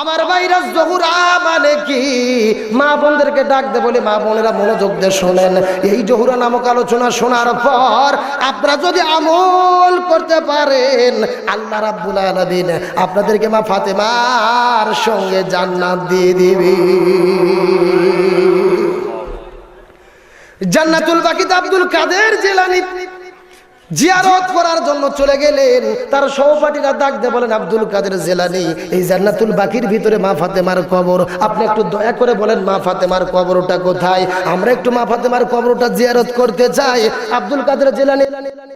আমার ভাইরা জহুরা মানে কি? মা বোনদেরকে ডাক দে বলে, মা বোনেরা মনোযোগ দিয়ে শোনেন। এই জহুরা নামক আলোচনা শোনার পর আপনারা যদি আমল করতে পারেন, আল্লাহ রাব্বুল আলামিন আপনাদেরকে মা ফাতেমার সঙ্গে জান্নাত দিয়ে দিবে। জান্নাতুল বাকিতে আব্দুল কাদের জিলানী জিয়ারত করার জন্য চলে গেলেন। তার সহপাঠীরা ডাক দিয়ে বলেন, আব্দুল কাদের জিলানী, এই জান্নাতুল বাকির ভিতরে মা ফাতেমার কবর, আপনি একটু দয়া করে বলেন মা ফাতেমার কবরটা কোথায়? আমরা একটু মা ফাতেমার কবরটা জিয়ারত করতে চাই। আব্দুল কাদের জিলানী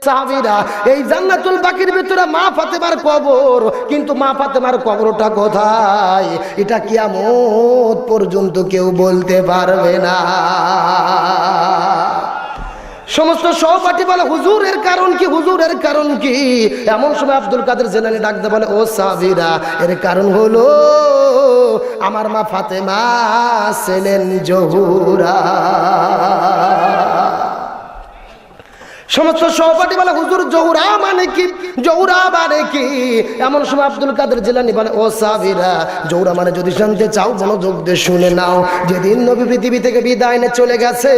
সাহাবীরা, এই জান্নাতুল বাকির ভিতরে মা ফাতেমার কবর, কিন্তু মা ফাতেমার কবরটা কোথায় এটা কিয়ামত পর্যন্ত কেউ বলতে পারবে না। সমস্ত সহপাঠী বলে, হুজুর এর কারণ কি? হুজুর এর কারণ কি? এমন সময় আব্দুল কাদের জিলানী ডাকতে বলে, ও সাহাবীরা, এর কারণ হলো আমার মা ফাতেমা ছিলেন জহুরা। সমস্ত সহপাঠী বলে, হুজুর জহুরা মানে কি? জহুরা মানে কি? এমন সময় আব্দুল কাদের জিলানী বলে, ও সাহাবীরা, জহুরা মানে যদি জানতে চাও মনোযোগ দিয়ে শুনে নাও। যেদিন নবী পৃথিবী থেকে বিদায় নিয়ে চলে গেছে,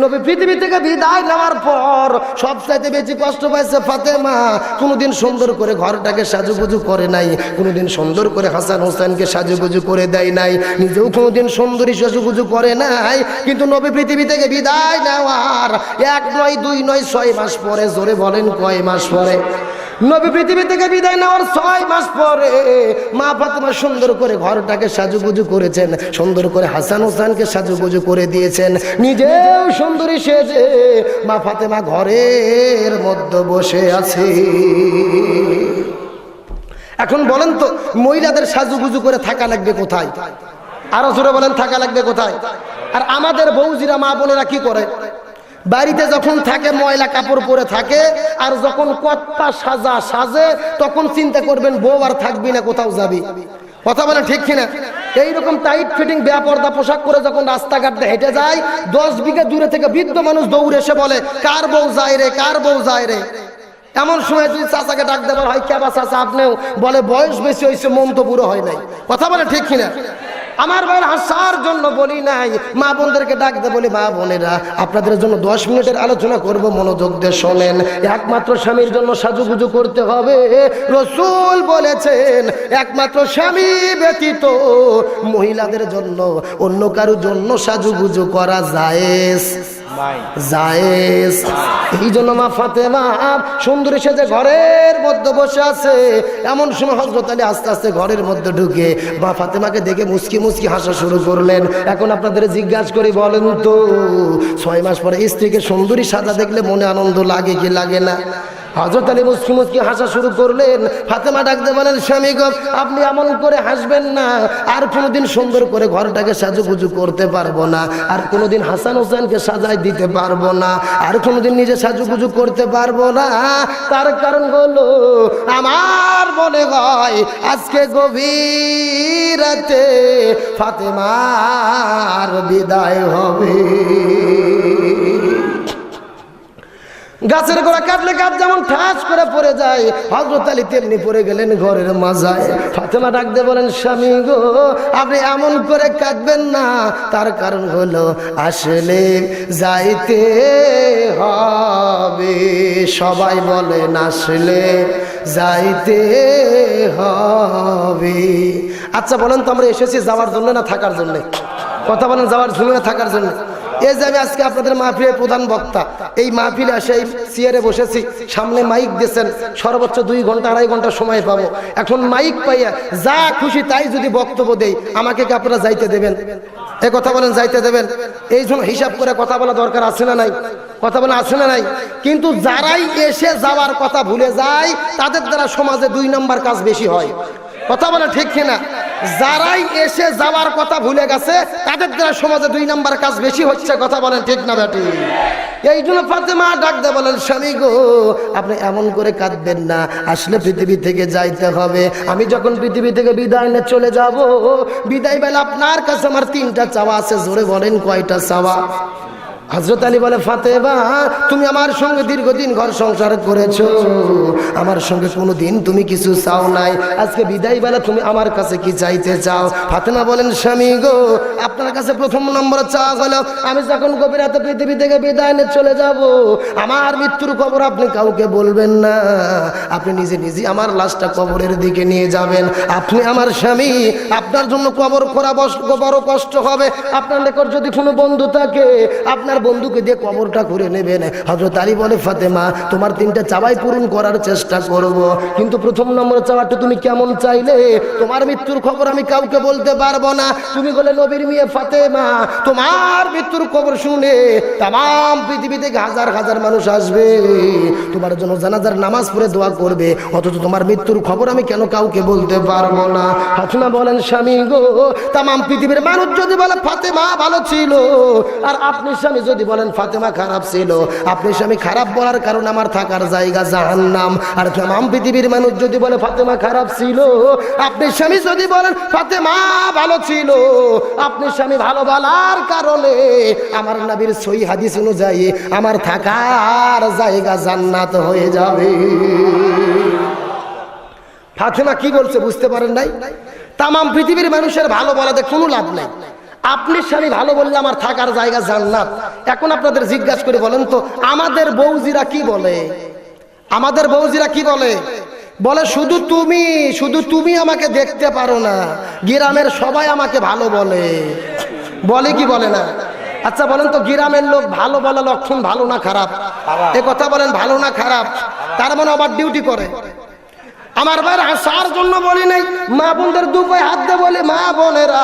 নবী পৃথিবী থেকে বিদায় নেওয়ার পর সবচাইতে বেশি কষ্ট পাইছে ফাতেমা। কোনোদিন সুন্দর করে ঘরটাকে সাজুগুজু করে নাই, কোনোদিন সুন্দর করে হাসান হোসেনকে সাজুগুজু করে দেয় নাই, নিজেও কোনোদিন সুন্দরী সাজুগুজু করে নাই। কিন্তু নবী পৃথিবী থেকে বিদায় নেওয়ার 1 নয় 2 নয় 6 মাস পরে, জোরে বলেন কয় মাস পরে? নবী পৃথিবী থেকে বিদায় নেওয়ার 6 মাস পরে মা ফাতেমা সুন্দর করে ঘরটাকে সাজুগুজু করেছেন, সুন্দর করে হাসান হোসেনকে সাজুগুজু করে দিয়েছেন, নিজেও সুন্দরী সেজে মা ফাতেমা ঘরের মধ্যে বসে আছে। এখন বলেন তো, মহিলাদের সাজুগুজু করে থাকা লাগবে কোথায়? আরো জোরে বলেন, থাকা লাগবে কোথায়? আর আমাদের বউজিরা মা বোনেরা কি করে? বাড়িতে যখন থাকে ময়লা কাপড় পরে থাকে, আর যখন কত্তা সাজে তখন চিন্তা করবেন বউ আর থাকবি না, কোথাও যাবি। কথা বলেন ঠিক কিনা? এইরকম টাইট ফিটিং বেপরদা পোশাক পরে যখন রাস্তাঘাট দিয়ে হেঁটে যায়, 10 বিঘা দূরে থেকে বৃদ্ধ মানুষ দৌড়ে এসে বলে, কার বউ যায় রে, কার বউ যায় রে। এমন সময় যদি চাচাকে ডাক দেবার হয়, কেবা চাচা আপনিও, বলে বয়স বেশি হয়েছে, মন তো পুরো হয় নাই। কথা বলে ঠিক কিনা? আমার ভাইয়ের হাসার জন্য বলি নাই, মা বোনদেরকে ডাকতে বলি, মা বোনেরা, আপনাদের জন্য 10 মিনিটের আলোচনা করব, মনোযোগ দিয়ে শোনেন। একমাত্র স্বামীর জন্য সাজুগুজু করতে হবে। রাসূল বলেছেন, একমাত্র স্বামী ব্যতীত মহিলাদের জন্য অন্য কারোর জন্য সাজুগুজু করা জায়েজ। জায়েজ। এই জন্য মা ফাতেমা সুন্দরী সেজে ঘরের মধ্যে বসে আছে। এমন সময় হযরত আলী আস্তে আস্তে ঘরের মধ্যে ঢুকে মা ফাতেমাকে দেখে মুচকি মুচকি হাসা শুরু করলেন। এখন আপনাদের জিজ্ঞাসা করি, বলেন তো, 6 মাস পরে স্ত্রীকে সুন্দরী সাজা দেখলে মনে আনন্দ লাগে কি লাগে না? হযরত আলী মুচকি মুচকি হাসা শুরু করলেন। ফাতেমা ডাকতে বলেন, স্বামী গো, আপনি এমন করে হাসবেন না। আর কোনোদিন সুন্দর করে ঘরটাকে সাজুগুজু করতে পারবো না, আর কোনোদিন হাসান হোসেনকে সাজায় দিতে পারবো না, আর কোনোদিন নিজে সাজুগুজু করতে পারবো না। তার কারণ হলো, আমার মনে হয় আজকে গভীর রাতে ফাতেমার বিদায় হবে। গাছের গোড়া কাটলে গাছ যেমন ঠাস করে পড়ে যায়, হযরত আলী তেমনি পড়ে গেলেন ঘরের মাজায়। ফাতেমা ডাকতে বলেন, স্বামী গো, আপনি এমন করে কাঁদবেন না। তার কারণ হলো, আসলে যাইতে হবে। সবাই বলেন, আসলে যাইতে হবে। আচ্ছা বলেন তো, আমরা এসেছি যাওয়ার জন্য না থাকার জন্য? কথা বলেন, যাওয়ার জন্য না থাকার জন্য? এই যে আমি আজকে আপনাদের মাহফিলের প্রধান বক্তা, এই মাহফিলে এসে এই চেয়ারে বসেছি, সামনে মাইক দিয়েছেন, সর্বোচ্চ 2 ঘন্টা 2.5 ঘন্টা সময় পাবো। এখন মাইক পাইয়া যা খুশি তাই যদি বক্তব্য দেই, আমাকে কি আপনারা যাইতে দেবেন? এ কথা বলেন, যাইতে দেবেন? এই জন্য হিসাব করে কথা বলা দরকার আছে না নাই? কথা বলা আছে না নাই? কিন্তু যারাই এসে যাওয়ার কথা ভুলে যায়, তাদের দ্বারা সমাজে 2 নম্বর কাজ বেশি হয়। কথা বলে ঠিক কিনা? যারাই এসে যাওয়ার কথা ভুলে গেছে, তাদের দ্বারা সমাজে 2 নম্বর কাজ বেশি হচ্ছে। কথা বলেন ঠিক না বেটি? এই জন্য ফাতেমা ডাকতে বলেন, স্বামী গো, আপনি এমন করে কাঁদবেন না। আসলে পৃথিবী থেকে যাইতে হবে। আমি যখন পৃথিবী থেকে বিদায় নিয়ে চলে যাব, বিদায় বেলা আপনার কাছে আমার 3টা চাওয়া আছে। জোরে বলেন, কয়টা চাওয়া? হযরত আলী বলে, ফাতেমা তুমি আমার সঙ্গে দীর্ঘদিন ঘর সংসার করেছো, আমার সঙ্গে কোনোদিন তুমি কিছু চাও নাই, আজকে বিদায় বেলা তুমি আমার কাছে কি চাইতে চাও? ফাতেমা বলেন, স্বামী গো, আপনার কাছে প্রথম নম্বর চাওয়া হলো আমি যখন গভীর রাতে পৃথিবী থেকে বিদায় নিয়ে চলে যাব, আমার মৃত্যুর খবর আপনি কাউকে বলবেন না, আপনি নিজে নিজে আমার লাশটা কবরের দিকে নিয়ে যাবেন। আপনি আমার স্বামী, আপনার জন্য কবর খোঁড়া বড় কষ্ট হবে, আপনার নিকট যদি কোনো বন্ধু থাকে আপনার বন্ধুকে দিয়ে কবরটা করে নেবেন। হযরত আলী বলে, ফাতেমা তোমার তিনটা চাওয়াই পূরণ করার চেষ্টা করব, কিন্তু প্রথম নম্বর চাওয়াটা তুমি কেমন চাইলে? তোমার মৃত্যুর খবর আমি কাউকে বলতে পারবো না, তুমি বলে নবীর মেয়ে ফাতেমা, তোমার মৃত্যুর খবর শুনে তাম পৃথিবী থেকে হাজার হাজার মানুষ আসবে, তোমার জন্য জানাজার নামাজ পড়ে দোয়া করবে, অথচ তোমার মৃত্যুর খবর আমি কেন কাউকে বলতে পারবো না? ফাতেমা বলেন, স্বামী গো, তাম পৃথিবীর মানুষ যদি বলে ফাতেমা ভালো ছিল, আর আপনি স্বামী যদি বলেন ফাতেমা খারাপ ছিল, আপনি স্বামী খারাপ বলার কারণে আমার থাকার জায়গা জাহান্নাম, আর তাম পৃথিবীর মানুষ যদি বলে ফাতেমা খারাপ ছিল, আপনি স্বামী যদি বলেন ফাতেমা ভালো ছিল, আপনি স্বামী ভালো বলার কারণে আমার নবীর সহিহ হাদিস অনুযায়ী আমার থাকার জায়গা জান্নাত হয়ে যাবে। ফাতেমা কি বলছে বুঝতে পারেন নাই? তাম পৃথিবীর মানুষের ভালো বলাতে কোনো লাভ নাই, আপনি স্বামী ভালো বললে আমার থাকার জায়গা জান্নাত। এখন আপনাদের জিজ্ঞাসা করে বলেন তো, আমাদের বউজিরা কি বলে? আমাদের বউজিরা কি বলে? বলে শুধু তুমি আমাকে দেখতে পারো না, গ্রামের সবাই আমাকে ভালো বলে। বলে কি বলে না? আচ্ছা বলেন তো, গ্রামের লোক ভালো বলা লক্ষণ ভালো না খারাপ? এ কথা বলেন, ভালো না খারাপ? তার মানে আবার ডিউটি করে। আমার ভাই আসার জন্য বলি নাই, মা বোনদের দুপায়ে হাত দিয়ে বলি, মা বোনেরা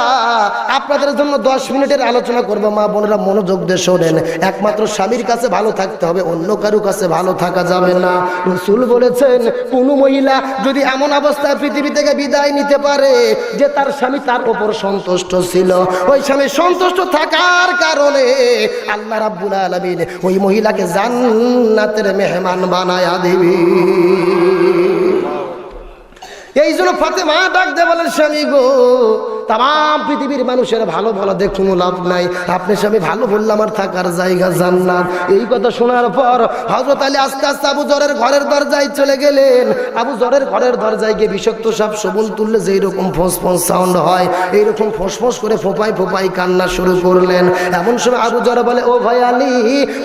আপনাদের জন্য 10 মিনিটের আলোচনা করবো, মা বোনেরা মনোযোগ দিয়ে শোনেন। একমাত্র স্বামীর কাছে ভালো থাকতে হবে, অন্য কারো কাছে ভালো থাকা যাবে না। রাসূল বলেছেন, কোন মহিলা যদি এমন অবস্থায় পৃথিবী থেকে বিদায় নিতে পারে যে তার স্বামী তার উপর সন্তুষ্ট ছিল, ওই স্বামী সন্তুষ্ট থাকার কারণে আল্লাহ রাব্বুল আলামিন ওই মহিলাকে জান্নাতের মেহমান বানায়া দিবে। এই জন্য ফাতেমা ডাক দিয়ে বলেন, স্বামী গো, তাম পৃথিবীর মানুষের ভালো বলা দিয়ে কোনো লাভ নাই, আপনি স্বামী ভালো বললে আমার থাকার জায়গা জান্নাত। এই কথা শোনার পর হযরত আলী আস্তে আস্তে আবু যরের ঘরের দরজায় চলে গেলেন। আবু যরের ঘরের দরজায় গিয়ে বিষাক্ত সাপ সবল তুললে যেই রকম ফোঁস ফোঁস সাউন্ড হয়, এইরকম ফোঁস ফোঁস করে ফোঁপাই ফোঁপাই কান্না শুরু করলেন। এমন সময় আবু যর বলে, ও ভাই আলী,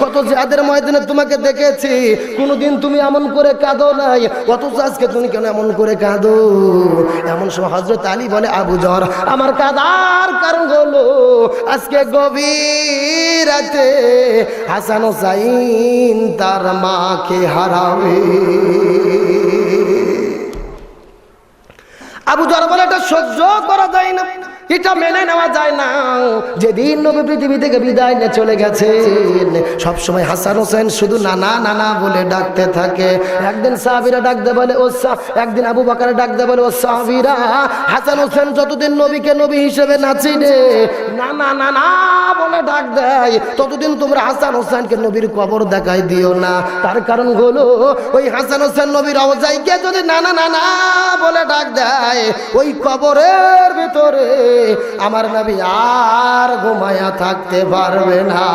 কত জিহাদের ময়দানে তোমাকে দেখেছি, কোনোদিন তুমি এমন করে কাঁদো নাই, অথচ আজকে তুমি কেন এমন করে কাঁদো? এমন সময় হযরত আলী বলে, আবু যর, আমার কাঁদার কারণ হলো আজকে গভীর রাতে হাসান হোসাইন তার মাকে হারাবে। আবু যর বলে, এটা সহ্য করা যায় না, এটা মেনে নেওয়া যায় না। যেদিন নবী পৃথিবী থেকে বিদায় নিয়ে চলে গেছেন, সবসময় হাসান হোসেন শুধু নানা নানা বলে ডাকতে থাকে। একদিন সাহাবীরা ডাকতে বলে, ও একদিন আবু বকর ডাকতে বলে, ও সাহাবীরা, হাসান হোসেন যতদিন নবীকে নবী হিসেবে না চিনে, নানা নানা বলে ডাক দেয়, ততদিন তোমরা হাসান হোসেনকে নবীর কবর দেখাই দিও না। তার কারণ হলো, ওই হাসান হোসেন নবীর রওজাইকে যদি নানা নানা বলে ডাক দেয়, ওই কবরের ভিতরে আমার নবী আর ঘুমায়া থাকতে পারবে না।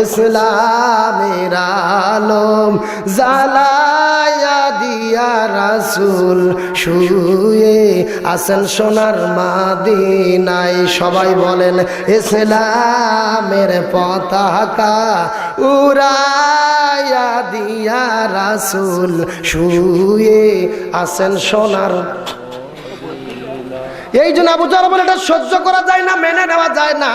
ইসলামের আলম জ্বালায়া দিয়া রাসূল শুয়ে আছেন সোনার মদিনায়। সবাই বলেন, ইসলামের পতাকা উড়ায়া দিয়া রাসূল শুয়ে আছেন সোনার। এই জন্য আবু যর বলে, এটা সহ্য করা যায় না, মেনে নেওয়া যায় না।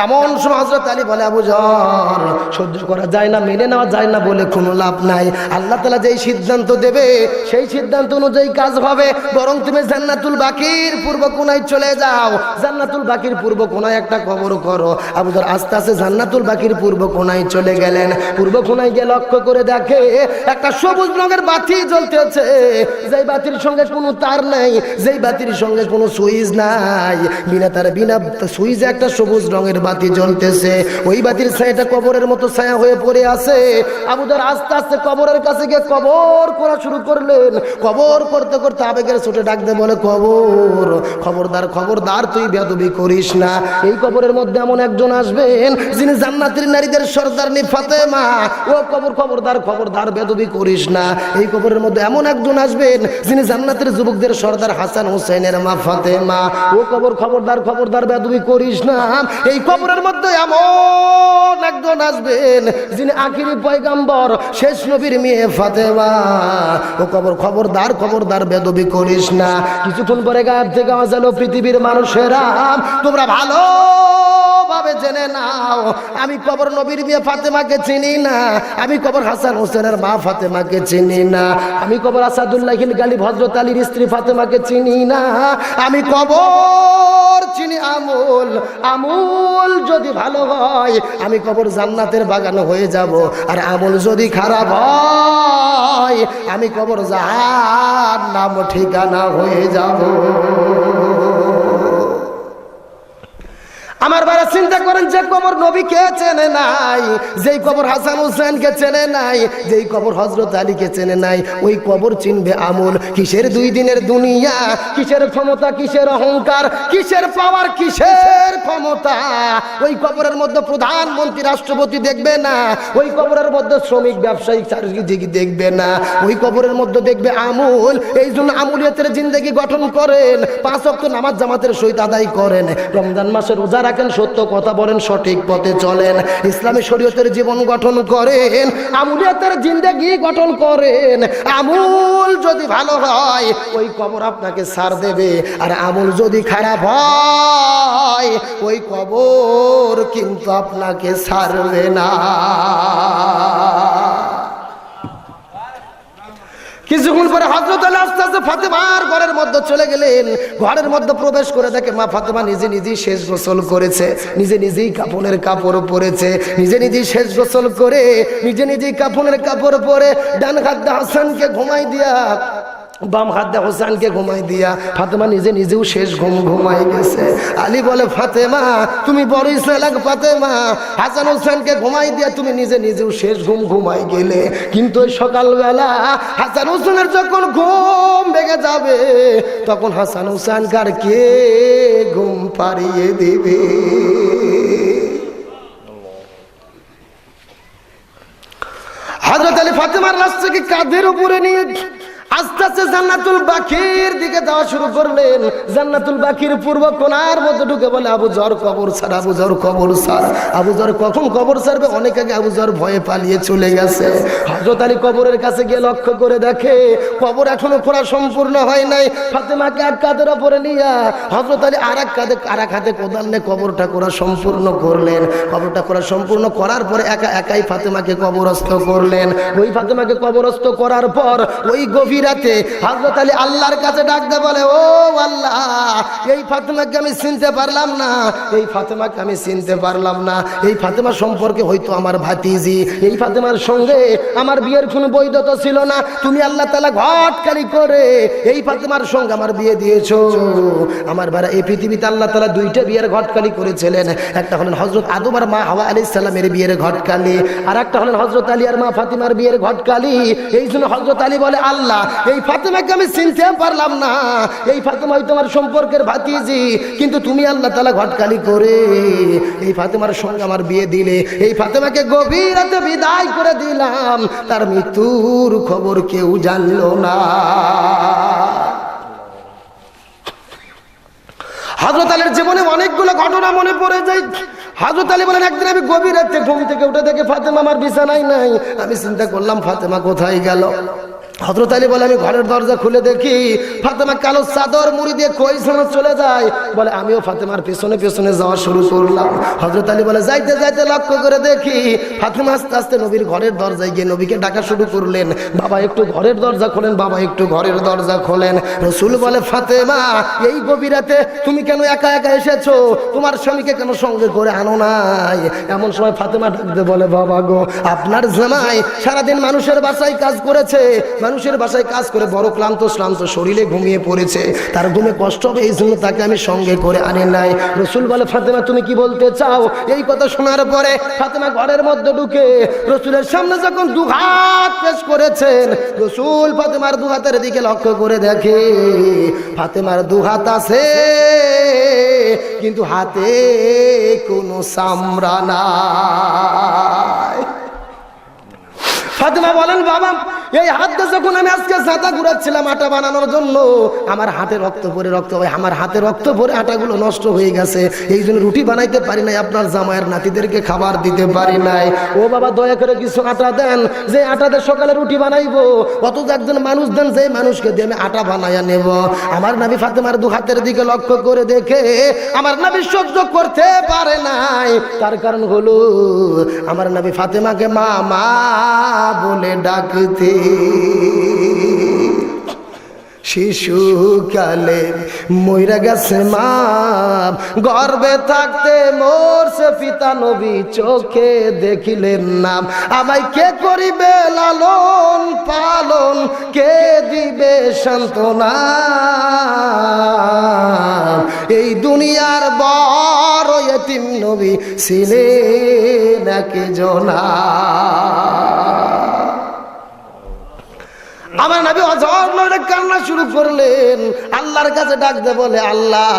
এমন সময় হযরত আলী বলে, আবু যর, সহ্য করা যায় না, মেনে নেওয়া যায় না বলে কোনো লাভ নাই। আল্লাহ তাআলা যেই সিদ্ধান্ত দেবে সেই সিদ্ধান্ত অনুযায়ী কাজ হবে। বরং তুমি জান্নাতুল বাকির পূর্ব কোণায় চলে যাও, জান্নাতুল বাকির পূর্ব কোণায় একটা কবর করো। আবু যর আস্তে আস্তে জান্নাতুল বাকির পূর্ব কোণায় চলে গেলেন। পূর্ব কোণায় গিয়ে লক্ষ্য করে দেখে একটা সবুজ রঙের বাতি জ্বলতেছে, যেই বাতির সঙ্গে কোনো তার নেই, যেই বাতির সঙ্গে কোনো সুইচ নাই, বিনা সুইচে একটা সবুজ রঙের বাতি জ্বলতেছে, ওই বাতির ছায়াটা কবরের মতো ছায়া হয়ে পড়ে আছে। আবু যর আস্তে আস্তে কবরের কাছে গিয়ে কবর করা শুরু করলেন। কবর করতে করতে আবেগের ছোটে ডাক দিয়ে বলে, কবর খবরদার, খবরদার তুই বেয়াদবি করিস না। এই কবরের মধ্যে এমন একজন আসবেন যিনি জান্নাতের নারীদের সর্দারনি ফাতেমা। ও কবর খবরদার, খবরদার বেয়াদবি করিস না। এই কবরের মধ্যে এমন একজন আসবেন যিনি জান্নাতের যুবকদের সর্দার হাসান হুসাইনের মা ফাতেমা। ও কবর খবরদার, খবরদার বেয়াদবি করিস না। এই কবরের মধ্যে এমন একজন আসবেন যিনি আখিরি পয়গাম্বর শেষ নবীর মেয়ে ফাতেমা। ও কবর খবরদার, খবরদার বেয়াদবি করিস না। কিছুক্ষণ পরে গায়েব থেকে আওয়াজ এলো, পৃথিবীর মানুষেরা তোমরা ভালো ভাবে জেনে নাও, আমি কবর নবীর মেয়ে ফাতেমাকে চিনি না, আমি কবর হাসান হোসেনের মা ফাতেমাকে চিনি না, আমি কবর আসাদুল্লাহ গালিব হযরত আলীর স্ত্রী ফাতেমাকে চিনি না, আমি কবর চিনি আমুল। আমুল যদি ভালো হয় আমি কবর জান্নাতের বাগান হয়ে যাব, আর আমুল যদি খারাপ হয় আমি কবর জাহান্নাম ঠিকানা হয়ে যাব। আমার বারা চিন্তা করেন, যে কবর নবীকে চেনে নাই, যেই কবর হাসান হুসেনকে চেনে নাই, যেই কবর হযরত আলীকে চেনে নাই, ওই কবর চিনবে আমুল। কিসের 2 দিনের দুনিয়া, কিসের ক্ষমতা, কিসের অহংকার, কিসের পাওয়ার, কিসের ক্ষমতা। ওই কবরের মধ্যে প্রধানমন্ত্রী রাষ্ট্রপতি দেখবে না, ওই কবরের মধ্যে শ্রমিক ব্যবসায়ী চাকরিজীবী দেখবে না, ওই কবরের মধ্যে দেখবে আমুল। এই জন্য আমুলিয়াতের জিন্দেগি গঠন করেন, 5 ওয়াক্ত নামাজ জামাতের সহিত আদায় করেন, রমজান মাসে রোজা রাখেন, সত্য কথা বলেন, সঠিক পথে চলেন, ইসলামী শরীয়তের জীবন গঠন করেন, আমুলিয়াতের জিন্দেগি গঠন করেন। আমুল যদি ভালো হয় ওই কবর আপনাকে ছাড় দেবে, আর আমুল যদি খারাপ হয় ওই কবর কিন্তু আপনাকে ছাড়বে না। কিছুক্ষণ পরে হযরত আলী আস্তে আস্তে ফাতেমার ঘরের মধ্যে চলে গেলেন। ঘরের মধ্যে প্রবেশ করে দেখে মা ফাতেমা নিজে নিজেই শেষ গোসল করেছে, নিজে নিজেই কাফনের কাপড় পরেছে, নিজে নিজেই শেষ গোসল করে নিজে নিজেই কাফনের কাপড় পরে ডান হাত দিয়ে হাসানকে ঘুমাই দিয়া, বাম হাত দিয়ে হোসেনকে ঘুমাই দিয়া ফাতেমা নিজে নিজেও শেষ ঘুমাই গেছে। আলী বলে, ফাতেমা তুমি বড়ই চালাক ফাতেমা, হাসান হোসেনকে ঘুমাই দিয়া তুমি নিজে নিজেও শেষ ঘুমাই গেলে, কিন্তু ওই সকালবেলা হাসান হোসেনের যখন ঘুম ভেঙে যাবে তখন হাসান হোসেনকে আর কে ঘুম পাড়িয়ে দিবে? হযরত আলী ফাতেমার লাশটাকে কাঁধের উপরে নিয়ে আস্তে আস্তে জান্নাতুল বাকির দিকে যাওয়া শুরু করলেন। জান্নাতুল বাকির পূর্ব কোণার মধ্যে ঢুকে বলে, আবু যর কবর ছাড়, আবু যর কবর ছাড়। আবু যর কখন কবর ছাড়বে? অনেক আগে আবু যর ভয়ে পালিয়ে চলে গেছে। হযরত আলী কবরের কাছে গিয়ে লক্ষ্য করে দেখে কবর এখনো খোঁড়া সম্পূর্ণ হয় নাই। ফাতেমাকে এক কাঁধের ওপরে নিয়ে হযরত আলী আর এক হাতে কোদাল নিয়ে কবরটা করা সম্পূর্ণ করলেন। কবরটা করা সম্পূর্ণ করার পরে একাই ফাতেমাকে কবরস্থ করলেন। ওই ফাতেমাকে কবরস্থ করার পর ওই গভীর রাতে হযরত আলী আল্লাহর কাছে ডাক দিয়ে বলে, ও আল্লাহ, এই ফাতেমাকে আমি চিনতে পারলাম না, এই ফাতেমাকে আমি চিনতে পারলাম না। এই ফাতেমা সম্পর্কে হয়তো আমার ভাতিজি, এই ফাতেমার সঙ্গে আমার বিয়ের কোনো বৈধতা ছিল না, তুমি আল্লাহ তাআলা ঘটকালি করে এই ফাতেমার সঙ্গে আমার বিয়ে দিয়েছো। আমার ভাইরা, এই পৃথিবীতে আল্লাহ তাআলা 2টা বিয়ের ঘটকালি করেছিলেন। একটা হলেন হযরত আদম আর মা হাওয়া আলাইহিস সালামের বিয়ের ঘটকালি, আর একটা হলেন হযরত আলী আর মা ফাতিমার বিয়ের ঘটকালি। এই জন্য হযরত আলী বলে, আল্লাহ, এই ফাতেমাকে আমি চিনতে পারলাম না, এই ফাতেমা হয়তো আমার সম্পর্কের ভাতিজি, কিন্তু তুমি আল্লাহ তাআলা ঘটকালি করে এই ফাতেমার সঙ্গে আমার বিয়ে দিলে, এই ফাতেমাকে গভীর রাতে বিদায় করে দিলাম, তার মৃত্যুর খবর কেউ জানলো না। হযরত আলীর জীবনে অনেকগুলো ঘটনা মনে পড়ে যায়। হযরত আলী বলেন, একদিন আমি গভীর রাতে ঘুম থেকে উঠে দেখে ফাতেমা আমার বিছানায় নাই। আমি চিন্তা করলাম ফাতেমা কোথায় গেল। হযরত আলী বলে, আমি ঘরের দরজা খুলে দেখি ফাতেমা কালো চাদর মুড়ি দিয়ে কই যেন চলে যায়। বলে, আমিও ফাতেমার পেছনে পেছনে যাওয়া শুরু করলাম। হযরত আলী বলে, যাইতে যাইতে লক্ষ্য করে দেখি ফাতেমা আস্তে আস্তে নবীর ঘরের দরজায় গিয়ে নবীকে ডাকা শুরু করলেন, বাবা একটু ঘরের দরজা খোলেন, বাবা একটু ঘরের দরজা খোলেন। রাসূল বলে, ফাতেমা, এই গভীর রাতে তুমি কেন একা একা এসেছো? তোমার স্বামীকে কেন সঙ্গে করে আনো নাই? এমন সময় ফাতেমা ডাকতে বলে, বাবা গো, আপনার জামাই সারাদিন মানুষের বাসায় কাজ করেছে, মানুষের বাসায় কাজ করে বড় ক্লান্ত শরীরে ঘুমিয়ে পড়েছে, তার ঘুমে কষ্ট হবে, এই জন্য তাকে আমি সঙ্গে করে আনি নাই। রসুল বলে ফাতেমা তুমি কি বলতে চাও? এই কথা শোনার পরে ফাতেমা ঘরের মধ্যে ঢুকে রসুলের সামনে যখন দু হাত পেশ করেছেন, রসুল ফাতেমার দু হাতের দিকে লক্ষ্য করে দেখে ফাতেমার দু হাত আছে কিন্তু হাতে কোনো চামড়া নাই। ফাতেমা বলেন বাবা এই হাতটা যখন আমি আজকে জাতা ঘুরাচ্ছিলাম আটা বানানোর জন্য, আমার হাতে রক্ত পরে আমার হাতে রক্ত পরে আটাগুলো নষ্ট হয়ে গেছে, এই জন্য রুটি বানাইতে পারি নাই, আপনার জামাইয়ের নাতিদেরকে খাবার দিতে পারি নাই। ও বাবা দয়া করে কিছু আটা দেন, যে আটাতে সকালে রুটি বানাইবো, অথচ একজন মানুষ দেন যে মানুষকে দিয়ে আমি আটা বানাইয়া নেব। আমার নবী ফাতেমার দু হাতের দিকে লক্ষ্য করে দেখে আমার নবী সহ্য করতে পারে নাই। তার কারণ হলো আমার নবী ফাতেমাকে মা মা বলে ডাকতে। শিশুকালে মইরা গেছে মা, গর্বে থাকতে মোরছে পিতা নবী, চোখে দেখিলেন নাম, আমায় কে করিবে লালন পালন, কে দিবে সান্ত্বনা, এই দুনিয়ার বড় এতিম নবী ছিলেন একজনা। আমার নবী অঝর নড়ে কান্না শুরু করলেন, আল্লাহর কাছে ডাকতে বলে আল্লাহ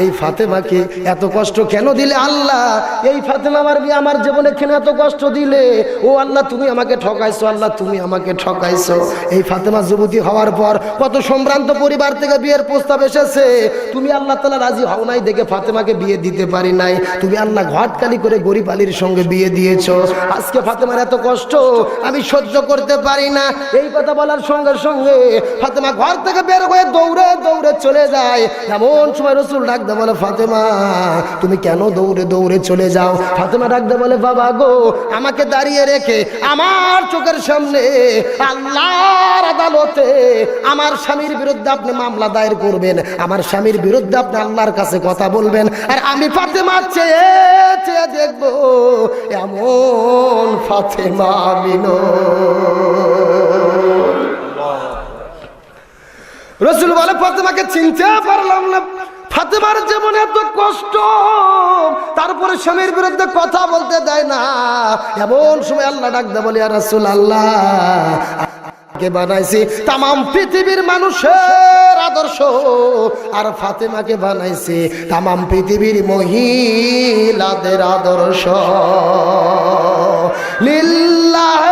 এই ফাতেমাকে এত কষ্ট কেন দিলে? আল্লাহ এই ফাতেমা আমার জীবনে কেন এত কষ্ট দিলে? ও আল্লাহ তুমি আমাকে ঠকাইছো, আল্লাহ তুমি আমাকে ঠকাইছো। এই ফাতেমা যুবতী হওয়ার পর কত সম্ভ্রান্ত পরিবার থেকে বিয়ের প্রস্তাব এসেছে, তুমি আল্লাহ তাআলা রাজি হও নাই দেখে ফাতেমাকে বিয়ে দিতে পারি নাই, তুমি আল্লাহ ঘটকালি করে গরিব আলীর সঙ্গে বিয়ে দিয়েছো। আজকে ফাতেমার এত কষ্ট আমি সহ্য করতে পারি না। এই কথা বলার সঙ্গে সঙ্গে ফাতেমা ঘর থেকে বের হয়ে দৌড়ে দৌড়ে চলে যায়। এমন সময় রসুল ডাকতে বলে ফাতেমা তুমি কেন দৌড়ে দৌড়ে চলে যাও? ফাতেমা ডাকতে বলে বাবা গো, আমাকে দাঁড়িয়ে রেখে আমার চোখের সামনে আল্লাহর আদালতে আমার স্বামীর বিরুদ্ধে আপনি মামলা দায়ের করবেন, আমার স্বামীর বিরুদ্ধে আপনি আল্লাহর কাছে কথা বলবেন, আর আমি ফাতেমা চেয়ে চেয়ে দেখবো এমন ফাতেমা বিনো। রসুল বলে ফাতেমাকে চিনতে পারলাম না, ফাতেমার জীবনে এত কষ্ট, তারপরে স্বামীর বিরুদ্ধে কথা বলতে দেয় না। এমন সময় আল্লাহ ডাকতে বলে ইয়া রাসূলুল্লাহ কে বানাইছি তামাম পৃথিবীর মানুষের আদর্শ, আর ফাতেমাকে বানাইছি তামাম পৃথিবীর মহিলাদের আদর্শ। লিল্লাহ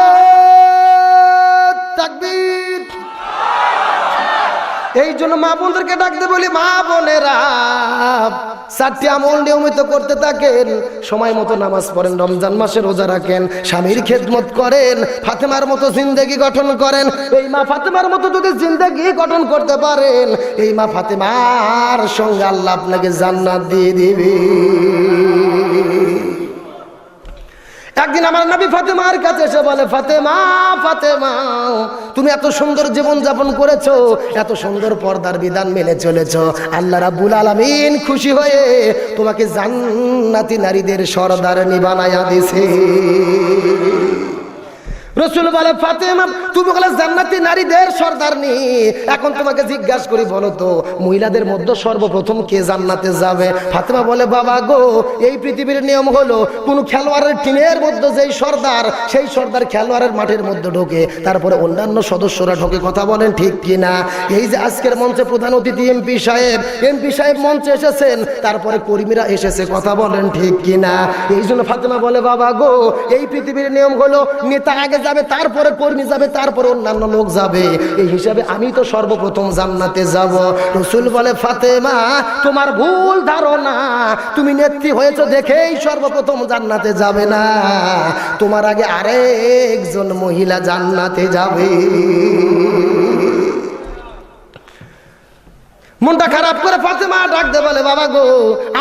তাকবীর। এই জন্য মা বোনদেরকে ডাকতে বলি মা বোনেরা 4টি আমল নিয়মিত করতে থাকেন, সময় মতো নামাজ পড়েন, রমজান মাসে রোজা রাখেন, স্বামীর খেদমত করেন, ফাতেমার মতো জিন্দেগি গঠন করেন। এই মা ফাতেমার মতো যদি জিন্দেগি গঠন করতে পারেন, এই মা ফাতেমার সঙ্গে আল্লাহ আপনাকে জান্নাত দিয়ে দিবে। একদিন আমার নবী ফাতেমার কাছে এসে বলে ফাতেমা ফাতেমা তুমি এত সুন্দর জীবন যাপন করেছো, এত সুন্দর পর্দার বিধান মেনে চলেছো, আল্লাহ রাব্বুল আলামিন খুশি হয়ে তোমাকে জান্নাতি নারীদের সরদারনি বানায়া দিয়েছে। রসুল বলে ফাতেমা তুমি বলে জান্নাতি নারীদের সরদারনি, এখন তোমাকে জিজ্ঞাসা করি বলো তো মহিলাদের মধ্যে সর্বপ্রথম কে জান্নাতে যাবে? ফাতেমা বলে বাবা গো, এই পৃথিবীর নিয়ম হলো কোন খেলোয়াড়ের টিমের মধ্যে যেই সর্দার, সেই সর্দার খেলোয়াড়ের মাঠের মধ্যে ঢোকে, তারপরে অন্যান্য সদস্যরা ঢোকে। কথা বলেন ঠিক কিনা? এই যে আজকের মঞ্চে প্রধান অতিথি এমপি সাহেব মঞ্চে এসেছেন, তারপরে কর্মীরা এসেছে। কথা বলেন ঠিক কিনা? এই জন্য ফাতেমা বলে বাবা গো, এই পৃথিবীর নিয়ম হলো নেতা আগে যাবে, তারপরে কর্মী যাবে, তারপরে অন্যান্য লোক যাবে, এই হিসাবে আমি তো সর্বপ্রথম জান্নাতে যাব। রসুল বলে ফাতেমা তোমার ভুল ধারণা, তুমি নেত্রী হয়েছে দেখেই সর্বপ্রথম জান্নাতে যাবে না, তোমার আগে আরেকজন মহিলা জান্নাতে যাবে। মনটা খারাপ করে ফাতেমা ডাকতে বলে বাবা গো,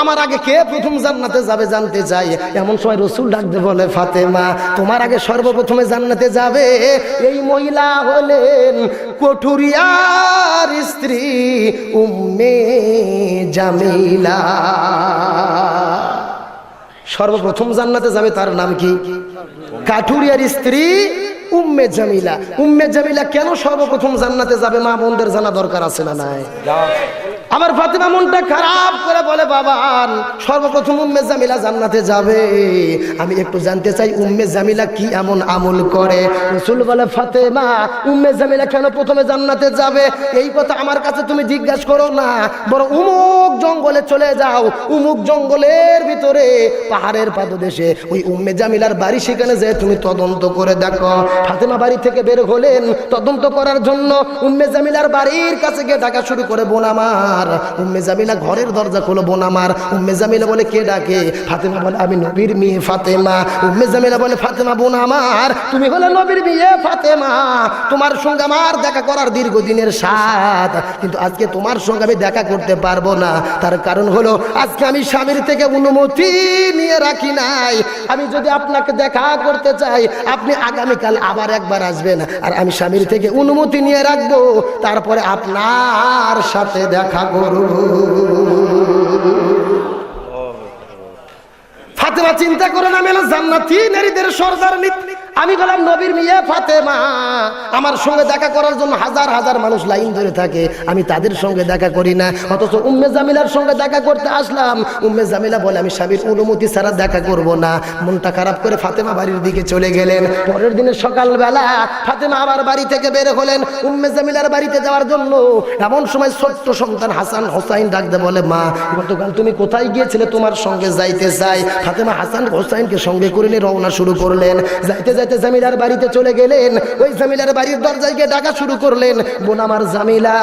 আমার আগে কে প্রথম জান্নাতে যাবে জানতে চাই। এমন সময় রসুল ডাকতে বলে ফাতেমা তোমার আগে সর্বপ্রথমে জান্নাতে যাবে এই মহিলা হলেন কঠুরিয়ার স্ত্রী উম্মে জামিলা। সর্বপ্রথম জান্নাতে যাবে তার নাম কি? কাঠুরিয়ার স্ত্রী উম্মে জামিলা। উম্মে জামিলা কেন সর্বপ্রথম জান্নাতে যাবে মা বোনদের জানা দরকার আছে না নাই? আবার ফাতেমা মনটা খারাপ করে বলে, বাবা সর্বপ্রথম উম্মে জামিলা জান্নাতে যাবে, আমি একটু জানতে চাই উম্মে জামিলা কি এমন আমল করে। রাসূল বলে, ফাতেমা উম্মে জামিলা কেন প্রথমে জান্নাতে যাবে এই কথা আমার কাছে তুমি জিজ্ঞাসা করো না, বরং উমুক জঙ্গলে চলে যাও, উমুক জঙ্গলের ভিতরে পাহাড়ের পাদদেশে ওই উম্মে জামিলার বাড়ি, সেখানে যে তুমি তদন্ত করে দেখো। ফাতেমা বাড়ি থেকে বের হলেন তদন্ত করার জন্য। উম্মে জামিলার বাড়ির কাছে গিয়ে ডাকা শুরু করে, বোন আমার। উম্মে জামিলা ঘরের দরজা খোলো, বোন আমার। উম্মে জামিলা বলে, কে ডাকে? ফাতেমা বলে, আমি নবীর মেয়ে ফাতেমা। উম্মে জামিলা বলে, ফাতেমা বোন আমার, তুমি হলে নবীর মেয়ে ফাতেমা, তোমার সঙ্গে আমার দেখা করার দীর্ঘদিনের স্বাদ, কিন্তু আজকে তোমার সঙ্গে আমি দেখা করতে পারবো না। তার কারণ হলো আজকে আমি স্বামীর থেকে অনুমতি নিয়ে রাখি নাই। আমি যদি আপনাকে দেখা করতে চাই, আপনি আগামীকাল আবার একবার আসবেন, আর আমি স্বামীর থেকে অনুমতি নিয়ে রাখবো, তারপরে আপনার সাথে দেখা করব। ফাতেমা চিন্তা করে না, মেলা জান্নাতি নারীদের সর্দারনি, আমি বললাম নবীর মেয়ে ফাতেমা, আমার সঙ্গে দেখা করার জন্য হাজার হাজার মানুষ লাইন ধরে থাকে, আমি তাদের সঙ্গে দেখা করি না, অথচ উম্মে জামিলার সঙ্গে দেখা করতে আসলাম। উম্মে জামিলা বলে, আমি স্বামীর অনুমতি ছাড়া দেখা করব না। মনটা খারাপ করে ফাতেমা বাড়ির দিকে চলে গেলেন। পরের দিনে সকালবেলা ফাতেমা আবার বাড়ি থেকে বের হলেন উম্মে জামিলার বাড়িতে যাওয়ার জন্য। এমন সময় ছোট্ট সন্তান হাসান হোসাইন ডাকতে বলে, মা গতকাল তুমি কোথায় গিয়েছিলে, তোমার সঙ্গে যাইতে চাই। ফাতেমা হাসান হোসাইনকে সঙ্গে করে নিয়ে রওনা শুরু করলেন। যাইতে যাইতে জামিলার বাড়িতে চলে গেলেন। ওই জামিলার বাড়ির দরজায় গিয়ে ডাকা শুরু করলেন, বোন আমার জামিলা,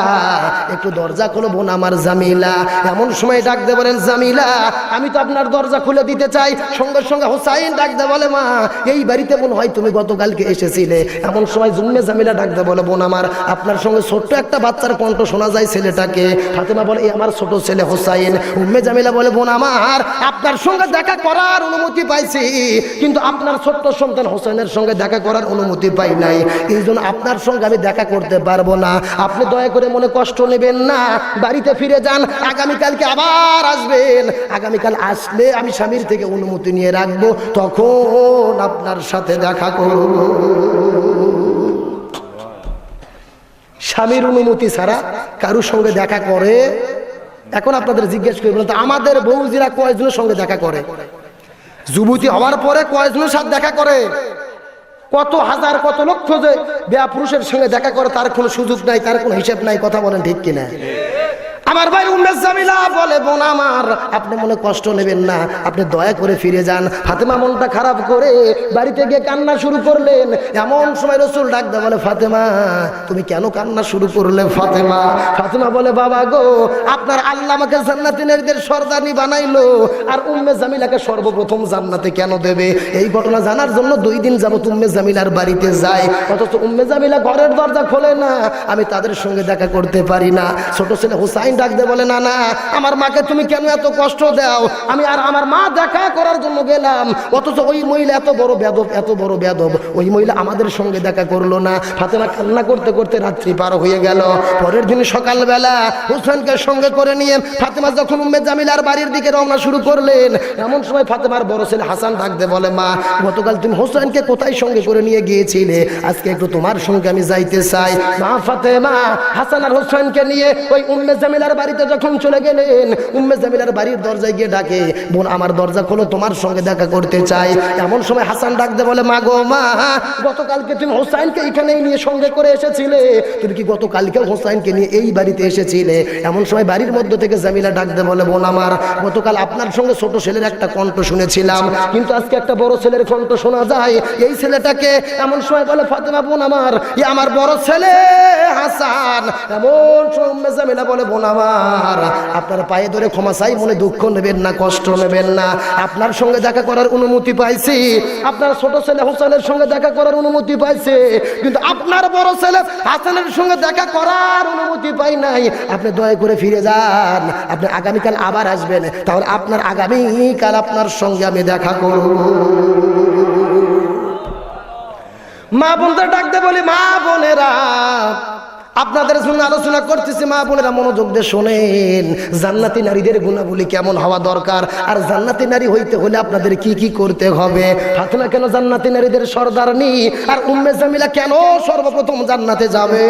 একটু দরজা খোলো বোন আমার জামিলা। এমন সময় ডাকতে বলেন, জামিলা আমি তো আপনার দরজা খুলে দিতে চাই। সঙ্গে সঙ্গে হোসাইন ডাকতে বলে, মা এই বাড়িতে মনে হয় তুমি গতকালকে এসেছিলে। এমন সময় উম্মে জামিলা ডাকতে বলে, বোন আমার, আপনার সঙ্গে ছোট্ট একটা বাচ্চার কণ্ঠ শোনা যায়, ছেলেটাকে? ফাতেমা বলে, এই আমার ছোট ছেলে হোসাইন। উম্মে জামিলা বলে, বোন আমার, আপনার সঙ্গে দেখা করার অনুমতি পাইছি, কিন্তু আপনার ছোট্ট সন্তান হোসেনের সঙ্গে দেখা করার অনুমতি পাই নাই, এই জন্য আপনার সঙ্গে আমি দেখা করতে পারবো না। আপনি দয়া করে মনে কষ্ট নেবেন না, বাড়িতে ফিরে যান, আগামীকালকে আবার আসবেন। আগামীকাল আসলে আমি স্বামীর থেকে অনুমতি নিয়ে রাখবো, তখন আপনার সাথে দেখা করব। স্বামীর অনুমতি ছাড়া কারোর সঙ্গে দেখা করে? এখন আপনাদের জিজ্ঞেস করি, বলুন তো, আমাদের বউজিরা কয়েকজনের সঙ্গে দেখা করে? যুবতী হওয়ার পরে কয়েকজনের সাথে দেখা করে? কত হাজার কত লক্ষ যে বেয়া পুরুষের সঙ্গে দেখা করে, তার কোনো সুযোগ নাই, তার কোনো হিসেব নাই। কথা বলেন ঠিক কিনা? আমার ভাই উম্মে জামিলা বলে, বোন আমার, আপনি মনে কষ্ট নেবেন না, আপনি দয়া করে ফিরে যান। ফাতেমা মনটা খারাপ করে বাড়িতে গিয়ে কান্না শুরু করলেন। এমন সময় রাসূল ডাকতে বলে, ফাতেমা তুমি কেন কান্না শুরু করলে? ফাতেমা ফাতেমা বলে, বাবা গো, আপনার আল্লাহ আমাকে জান্নাতি নারীদের সর্দারনি বানাইলো, আর উম্মে জামিলাকে সর্বপ্রথম জান্নাতে কেন দেবে? এই ঘটনা জানার জন্য 2 দিন যাবত উম্মে জামিলার বাড়িতে যাই, অথচ উম্মে জামিলা ঘরের দরজা খোলে না, আমি তাদের সঙ্গে দেখা করতে পারি না। ছোট ছেলে হুসাইন ডাকতে বলে, না না, আমার মাকে তুমি কেন এত কষ্ট দাও? আমি আর আমার মা দেখা করার জন্য গেলাম, অথচ ওই মহিলা এত বড় বেয়াদব, এত বড় বেয়াদব, ওই মহিলা আমাদের সঙ্গে দেখা করলো না। ফাতেমা কান্না করতে করতে রাত্রি পার হয়ে গেল। পরের দিন সকালবেলা হুসাইনকে সঙ্গে করে নিয়ে ফাতেমা যখন উম্মে জামিলার বাড়ির দিকে রওনা শুরু করলেন, এমন সময় ফাতেমার বড় ছেলে হাসান ডাকতে বলে, মা গতকাল তুমি হুসাইনকে কোথায় সঙ্গে করে নিয়ে গিয়েছিলে? আজকে একটু তোমার সঙ্গে আমি যাইতে চাই। মা ফাতেমা হাসান আর হুসাইনকে নিয়ে ওই উম্মে জামিলার বাড়িতে যখন চলে গেলেন, উম্মে জামিলার বাড়ির দরজায় গিয়ে ডাকে, বোন আমার দরজা খোলো, তোমার সঙ্গে দেখা করতে চাই। এমন সময় হাসান ডাকতে বলে, মা গো মা, গতকালকে তুমি হোসাইনকে এখানেই নিয়ে সঙ্গে করে এসেছিলে, তুমি কি গতকালকে হোসাইনকে নিয়ে এই বাড়িতে এসেছিলে? এমন সময় বাড়ির মধ্য থেকে জামিলা ডাকতে বলে, বোন আমার, গতকাল আপনার সঙ্গে ছোট ছেলের একটা কণ্ঠ শুনেছিলাম, কিন্তু আজকে একটা বড় ছেলের কণ্ঠ শোনা যায়, এই ছেলেটাকে? এমন সময় বলে, ফাতেমা বোন আমার, আমার বড় ছেলে হাসান। এমন সময় উম্মে জামিলা বলে, বোন আমার, আপনার পায়ে ধরে ক্ষমা চাই, মনে দুঃখ নেবেন না, কষ্ট নেবেন না, আপনার সঙ্গে দেখা করার অনুমতি পাইছি, আপনার ছোট ছেলে হোসেনের সঙ্গে দেখা করার অনুমতি পাইছে, কিন্তু আপনার বড় ছেলে হাসানের সঙ্গে দেখা করার অনুমতি পাই নাই। আপনি দয়া করে ফিরে যান, আপনি আগামীকাল আবার আসবেন, তাহলে আপনার আগামীকাল আপনার সঙ্গে আমি দেখা করব। মা বোনদের ডাকতে বলি, মা বোনেরা, আপনাদের জন্য আলোচনা করতেছি, মা বোনেরা মনোযোগ দিয়ে শোনেন। জান্নাতি নারীদের গুণাবলী কেমন হওয়া দরকার, আর জান্নাতি নারী হইতে হলে আপনাদের কি কি করতে হবে। ফাতেমা কেন জান্নাতি নারীদের সর্দারনি, আর উম্মে জামিলা কেন সর্বপ্রথম জান্নাতে যাবে,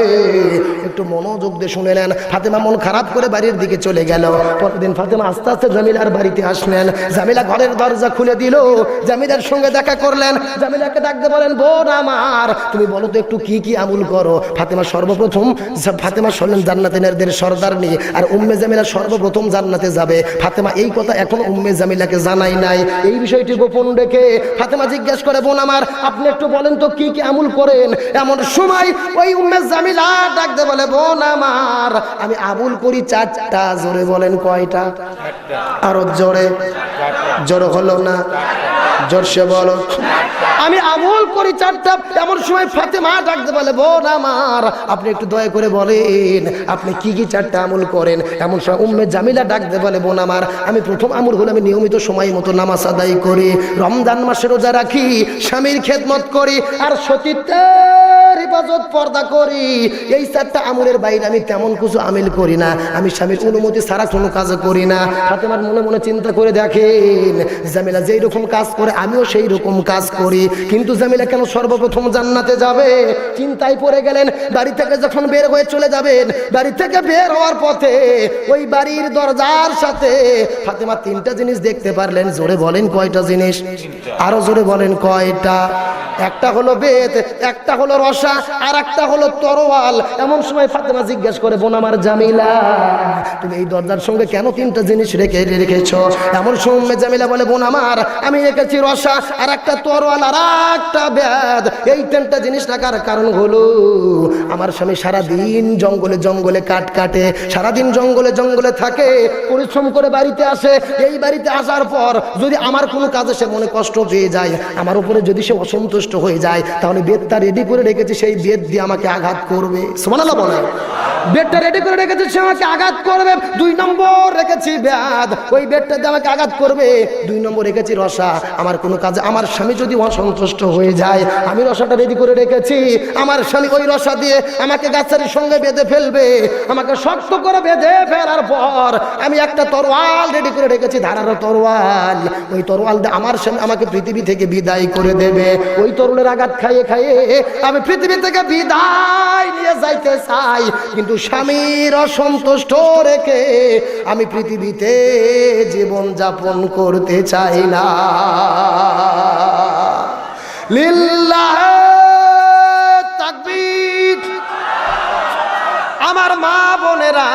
একটু মনোযোগ দিয়ে শুনে নেন। ফাতেমা মন খারাপ করে বাড়ির দিকে চলে গেল। পরদিন ফাতেমা আস্তে আস্তে জামিলার বাড়িতে আসলেন। জামিলা ঘরের দরজা খুলে দিল, জামিলার সঙ্গে দেখা করলেন। জামিলাকে ডাকতে বলেন, বোন আমার, তুমি বলো তো একটু কি কি আমল করো। ফাতেমা সর্বপ্রথম ফাতেমা শুনলেন জান্নাতি নারীদের সর্দারনি, আর উম্মে জামিলা সর্বপ্রথম জান্নাতে যাবে। ফাতেমা এই কথা এখন উম্মে জামিলাকে জানাই নাই, এই বিষয়টি গোপন রেখে ফাতেমা জিজ্ঞেস করে, বোন আমার, আপনি একটু বলেন তো কি কি আমল করেন। এমন সময় ওই উম্মে জামিলা ডাকতে বলে, বোন আমার, আমি আমল করি 4টা। জোরে বলেন কয়টা? আরো জোরে। জোরে হলো না, জোরসে বলো। আমি আমল করি 4টা। এমন সময় ফাতেমা ডাকতে বলে, বোন আমার, আপনি একটু দয়া করে বলেন আপনি কি কি 4টা আমল করেন। এমন সময় উম্মে জামিলা ডাকতে বলে, বোন আমার, আমি প্রথম আমল হলো আমি নিয়মিত সময় মতো নামাজ আদায় করি, রমজান মাসে রোজা রাখি, স্বামীর খেদমত করি, আর সতীত্বের হেফাজত পর্দা করি। এই 4টা আমলের বাইরে আমি তেমন কিছু আমিল করি না, আমি স্বামীর অনুমতি ছাড়া কোনো কাজ করি না। ফাতেমার মনে মনে চিন্তা করে দেখেন, জামিলা যেই রকম কাজ করে আমিও সেই রকম কাজ করি, কিন্তু জামিলা কেন সর্বপ্রথম জান্নাতে যাবে? চিন্তায় পড়ে গেলেন। বাড়ি থেকে যখন বের হয়ে চলে যাবেন, বাড়ি থেকে বের হওয়ার পথে ওই বাড়ির দরজার সাথে ফাতেমা 3টা জিনিস দেখতে পারলেন। জোরে বলেন কয়টা জিনিস? আরো জোরে বলেন কয়টা? একটা হলো বেত, একটা হলো রসা, আর একটা হলো তরোয়াল। এমন সময় ফাতেমা জিজ্ঞেস করে, বোন আমার জামিলা, তুমি এই দরজার সঙ্গে কেন 3টা জিনিস রেখেছো? এমন সময় জামিলা বলে, বোন আমার, আমি রেখেছি রসা, আর একটা তরোয়াল, আর একটা বেত। এই 3টা জিনিস রাখার কারণ হলো আমার স্বামী সারাদিন জঙ্গলে জঙ্গলে কাঠ কাটে, সারাদিন জঙ্গলে জঙ্গলে থাকে, পরিশ্রম করে বাড়িতে আসে। এই বাড়িতে আসার পর যদি আমার কোনো কাজে সে মনে কষ্ট পেয়ে যায়, আমার উপরে যদি সে অসন্তুষ্ট হয়ে যায়, তাহলে বেতটা রেডি করে রেখেছি, সেই বেত দিয়ে আমাকে আঘাত করবে। সুবহানাল্লাহ বলেন। বেতটা রেডি করে রেখেছি, সে আমাকে আঘাত করবে। 2 নম্বর রেখেছি বেত, ওই বেতটা দিয়ে আমাকে আঘাত করবে। 2 নম্বর রেখেছি রসা, আমার কোনো কাজে আমার স্বামী যদি অসন্তুষ্ট হয়ে যায়, আমি রসাটা রেডি করে রেখেছি, আমার স্বামী ওই রসা দিয়ে আমাকে গাছের সঙ্গে বেঁধে ফেলবে। আমাকে শক্ত করে বেঁধে ফেলার পর আমি একটা তরোয়াল রেডি করে রেখেছি, ধারালো তরোয়াল। ওই তরোয়াল দিয়ে আমার স্বামী আমাকে পৃথিবী থেকে বিদায় করে দেবে। ওই তরুণের আঘাত খাইয়ে খাইয়ে আমি পৃথিবী থেকে বিদায় নিয়ে যাইতে চাই, কিন্তু স্বামীর অসন্তুষ্ট রেখে আমি পৃথিবীতে জীবন যাপন করতে চাই না। লিল্লাহ তাকবীর। আমার মা বোনেরা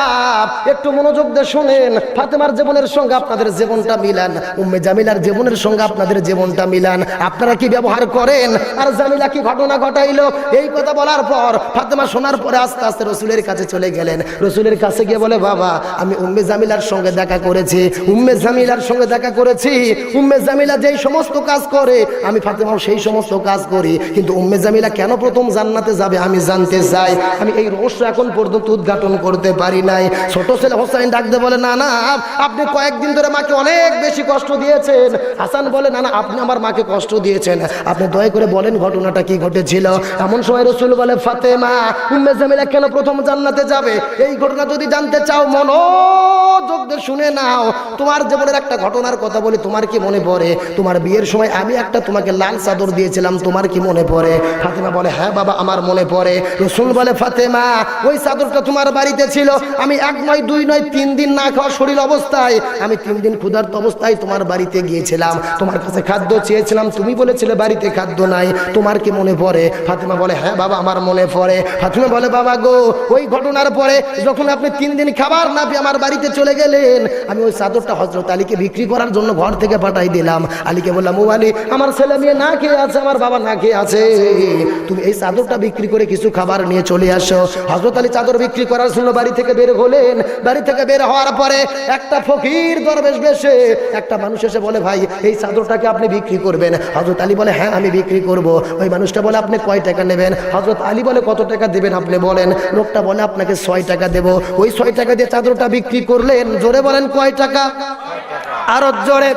একটু মনোযোগ দিয়ে শোনেন। ফাতেমার জীবনের সঙ্গে আপনাদের জীবনটা মিলান, উম্মে জামিলার জীবনের সঙ্গে আপনাদের জীবনটা মিলান। আপনারা কি ব্যবহার করেন, আর জামিলা কি ঘটনা ঘটাইলো? এই কথা বলার পর ফাতেমা শোনার পরে আস্তে আস্তে রসুলের কাছে চলে গেলেন। রসুলের কাছে গিয়ে বলে, বাবা, আমি উম্মে জামিলার সঙ্গে দেখা করেছি, উম্মে জামিলার সঙ্গে দেখা করেছি। উম্মে জামিলা যেই সমস্ত কাজ করে আমি ফাতেমাও সেই সমস্ত কাজ করি, কিন্তু উম্মে জামিলা কেন প্রথম জান্নাতে যাবে আমি জানতে চাই। আমি এই রহস্য এখন পর্যন্ত উদ্ঘাটন করতে পারি নাই। ছোট ছেলে হোসাইন ডাকতে বলে, না না, আপনি কয়েকদিন ধরে মাকে অনেক বেশি কষ্ট দিয়েছেন। হাসান বলে, না না, আপনি আমার মাকে কষ্ট দিয়েছেন, আপনি দয়া করে বলেন ঘটনাটা কি ঘটেছিল। এমন সময় রসুল বলে, ফাতেমা, উম্মে জামিলা কেন প্রথম জান্নাতে যাবে, এই ঘটনা যদি জানতে চাও মনোযোগ দিয়ে শুনে নাও। তোমার জীবনের একটা ঘটনার কথা বলি, তোমার কি মনে পড়ে? তোমার বিয়ের সময় আমি একটা তোমাকে লাল চাদর দিয়েছিলাম, তোমার কি মনে পড়ে? ফাতেমা বলে, হ্যাঁ বাবা, আমার মনে পড়ে। রসুল বলে, ফাতেমা, ওই চাদরটা তোমার বাড়িতে ছিল, আমি 1 নয় 2 নয় 3 দিন না খাওয়া শরীর অবস্থায়, আমি 3 দিন ক্ষুধার্ত অবস্থায় তোমার বাড়িতে গিয়েছিলাম, তোমার কাছে খাদ্য চেয়েছিলাম, তুমি বলেছিলে বাড়িতে খাদ্য নাই, তোমার কি মনে পড়ে? ফাতেমা বলে, হ্যাঁ বাবা, আমার মনে পড়ে। ফাতেমা বলে, বাবা গো, ওই ঘটনার পরে যখন আপনি 3 দিন খাবার না পেয়ে আমার বাড়িতে চলে গেলেন, আমি ওই চাদরটা হযরত আলীকে বিক্রি করার জন্য ঘর থেকে পাঠাই দিলাম। আলীকে বললাম, ও আলী, আমার ছেলে মেয়ে না খেয়ে আছে, আমার বাবা না খেয়ে আছে, তুমি এই চাদরটা বিক্রি করে কিছু খাবার নিয়ে চলে আসো। হযরত আলী চাদর বিক্রি করার জন্য বাড়ি থেকে বের হলেন। বাড়ি থেকে বের হওয়ার পরে একটা ফকির দরবেশ বেশে একটা মানুষ এসে বলে, ভাই, এই চাদরটাকে আপনি বিক্রি করবেন? হযরত আলী বলে, হ্যাঁ আমি বিক্রি করব। ওই মানুষটা বলে, আপনি কয় টাকা নেবেন? হযরত আলী বলে, কত টাকা দেবেন আপনি বলেন। লোকটা বলে, আপনাকে 6 টাকা দেব। ওই 6 টাকা দিয়ে চাদরটা বিক্রি করলেন। জোরে বলেন কয় টাকা? আরো জোরে।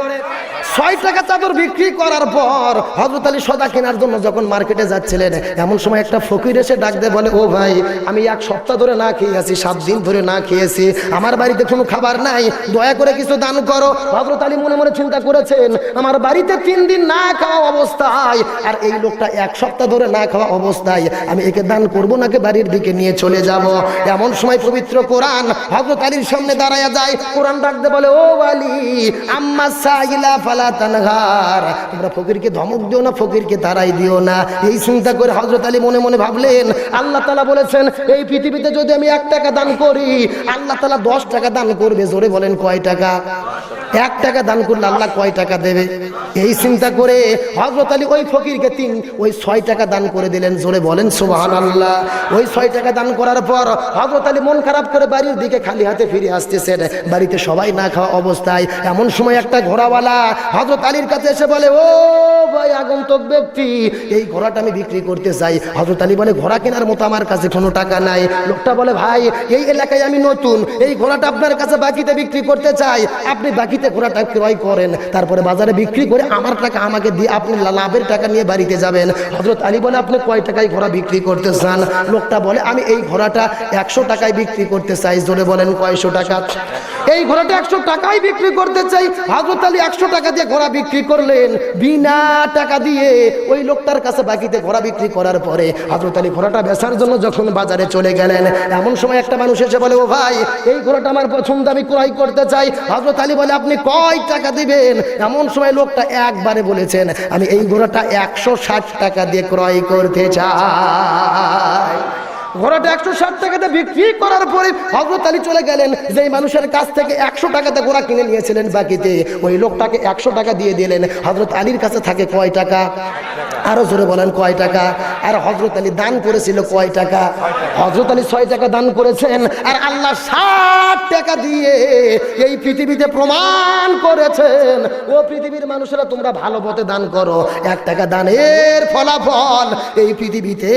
6 টাকা চাদর বিক্রি করার পর হযরত আলী সদা কেনার জন্য যখন মার্কেটে যাচ্ছিলেন, এমন সময় একটা ফকির এসে ডাক দিয়ে বলে, ও ভাই, আমি 1 সপ্তাহ ধরে না খেয়ে আছি, 7 দিন ধরে না খেয়েছি, আমার বাড়িতে কোনো খাবার নাই, দয়া করে কিছু দান করো। হযরত আলী মনে মনে চিন্তা করেছেন, আমার বাড়িতে 3 দিন না খাওয়া অবস্থায়, আর এই লোকটা 1 সপ্তাহ ধরে না খাওয়া অবস্থায়, আমি একে দান করবো নাকি বাড়ির দিকে নিয়ে চলে যাব। এমন সময় পবিত্র কোরআন হযরত আলীর সামনে দাঁড়ায়া যায়। কোরআন ডাক দিয়ে বলে, ও আলী, আম্মা সাইলা ফালা তানহার, তোমরা ফকিরকে ধমক দিও না, ফকিরকে তাড়াই দিও না। এই চিন্তা করে হযরত আলী মনে মনে ভাবলেন, আল্লাহ তাআলা বলেছেন এই পৃথিবীতে যদি আমি 1 টাকা দান করি, আল্লাহ তাআলা 10 টাকা দান করবে। জোরে বলেন কয় টাকা? 1 টাকা দান করলে আল্লাহ কয় টাকা দেবে? এই চিন্তা করে হযরত আলী ওই ফকিরকে 6 টাকা দান করে দিলেন। জোরে বলেন সুবহানাল্লাহ। ওই 6 টাকা দান করার পর হযরত আলী মন খারাপ করে বাড়ির দিকে খালি হাতে ফিরে আসতেছেন। বাড়িতে সবাই না খাওয়া অবস্থায় এমন সময় একটা ঘোড়াওয়ালা হযরত আলীর কাছে এসে বলে, ও ভাই আগন্তুক ব্যক্তি, এই ঘোড়াটা আমি বিক্রি করতে চাই। হযরত আলী বলে, ঘোড়া কেনার মতো আমার কাছে কোনো টাকা নাই। লোকটা বলে, ভাই এই এলাকায় আমি নতুন, এই ঘোড়াটা আপনার কাছে বাকিতে বিক্রি করতে চাই, আপনি বাকিতে ঘোড়াটা ক্রয় করেন, তারপরে বাজারে বিক্রি করে আমার টাকা আমাকে দিয়ে আপনি লাভের টাকা নিয়ে বাড়িতে যাবেন। হযরত আলী বলে, আপনি কয় টাকায় ঘোড়া বিক্রি করতে চান? লোকটা বলে, আমি এই ঘোড়াটা 100 টাকায় বিক্রি করতে চাই। জোরে বলেন কয়শো টাকা? এই ঘোড়াটা 100 টাকায় বিক্রি করতে চাই। হযরত আলী 100 টাকা দিয়ে ঘোড়া বিক্রি করলেন, বিনা টাকা দিয়ে। ওই লোকটার কাছে বাকিতে ঘোড়া বিক্রি করার পরে হযরত আলী ঘোড়াটা বেচার জন্য যখন বাজারে চলে গেলেন, এমন সময় একটা মানুষ এসে বলে, ও ভাই এই ঘোড়াটা আমার পছন্দ, আমি ক্রয় করতে চাই। হযরত আলী বলে, আপনি কয় টাকা দিবেন? এমন সময় লোকটা একবারে বলেছেন, আমি এই ঘোড়াটা 160 টাকা দিয়ে ক্রয় করতে চাই। ঘোড়াটা 160 টাকাতে বিক্রি করার পরে হযরত আলী চলে গেলেন। যেই মানুষের কাছ থেকে 100 টাকাতে ঘোড়া কিনে নিয়েছিলেন বাকিতে, ওই লোকটাকে 100 টাকা দিয়ে দিলেন। হযরত আলীর কাছে থাকে কয় টাকা? আরো জোরে বলেন কয় টাকা? আর হযরত আলী দান করেছিল কয় টাকা? হযরত আলী 6 টাকা দান করেছেন, আর আল্লাহ 60 টাকা দিয়ে এই পৃথিবীতে প্রমাণ করেছেন, ও পৃথিবীর মানুষেরা তোমরা ভালো পথে দান করো, 1 টাকা দানের ফলাফল এই পৃথিবীতে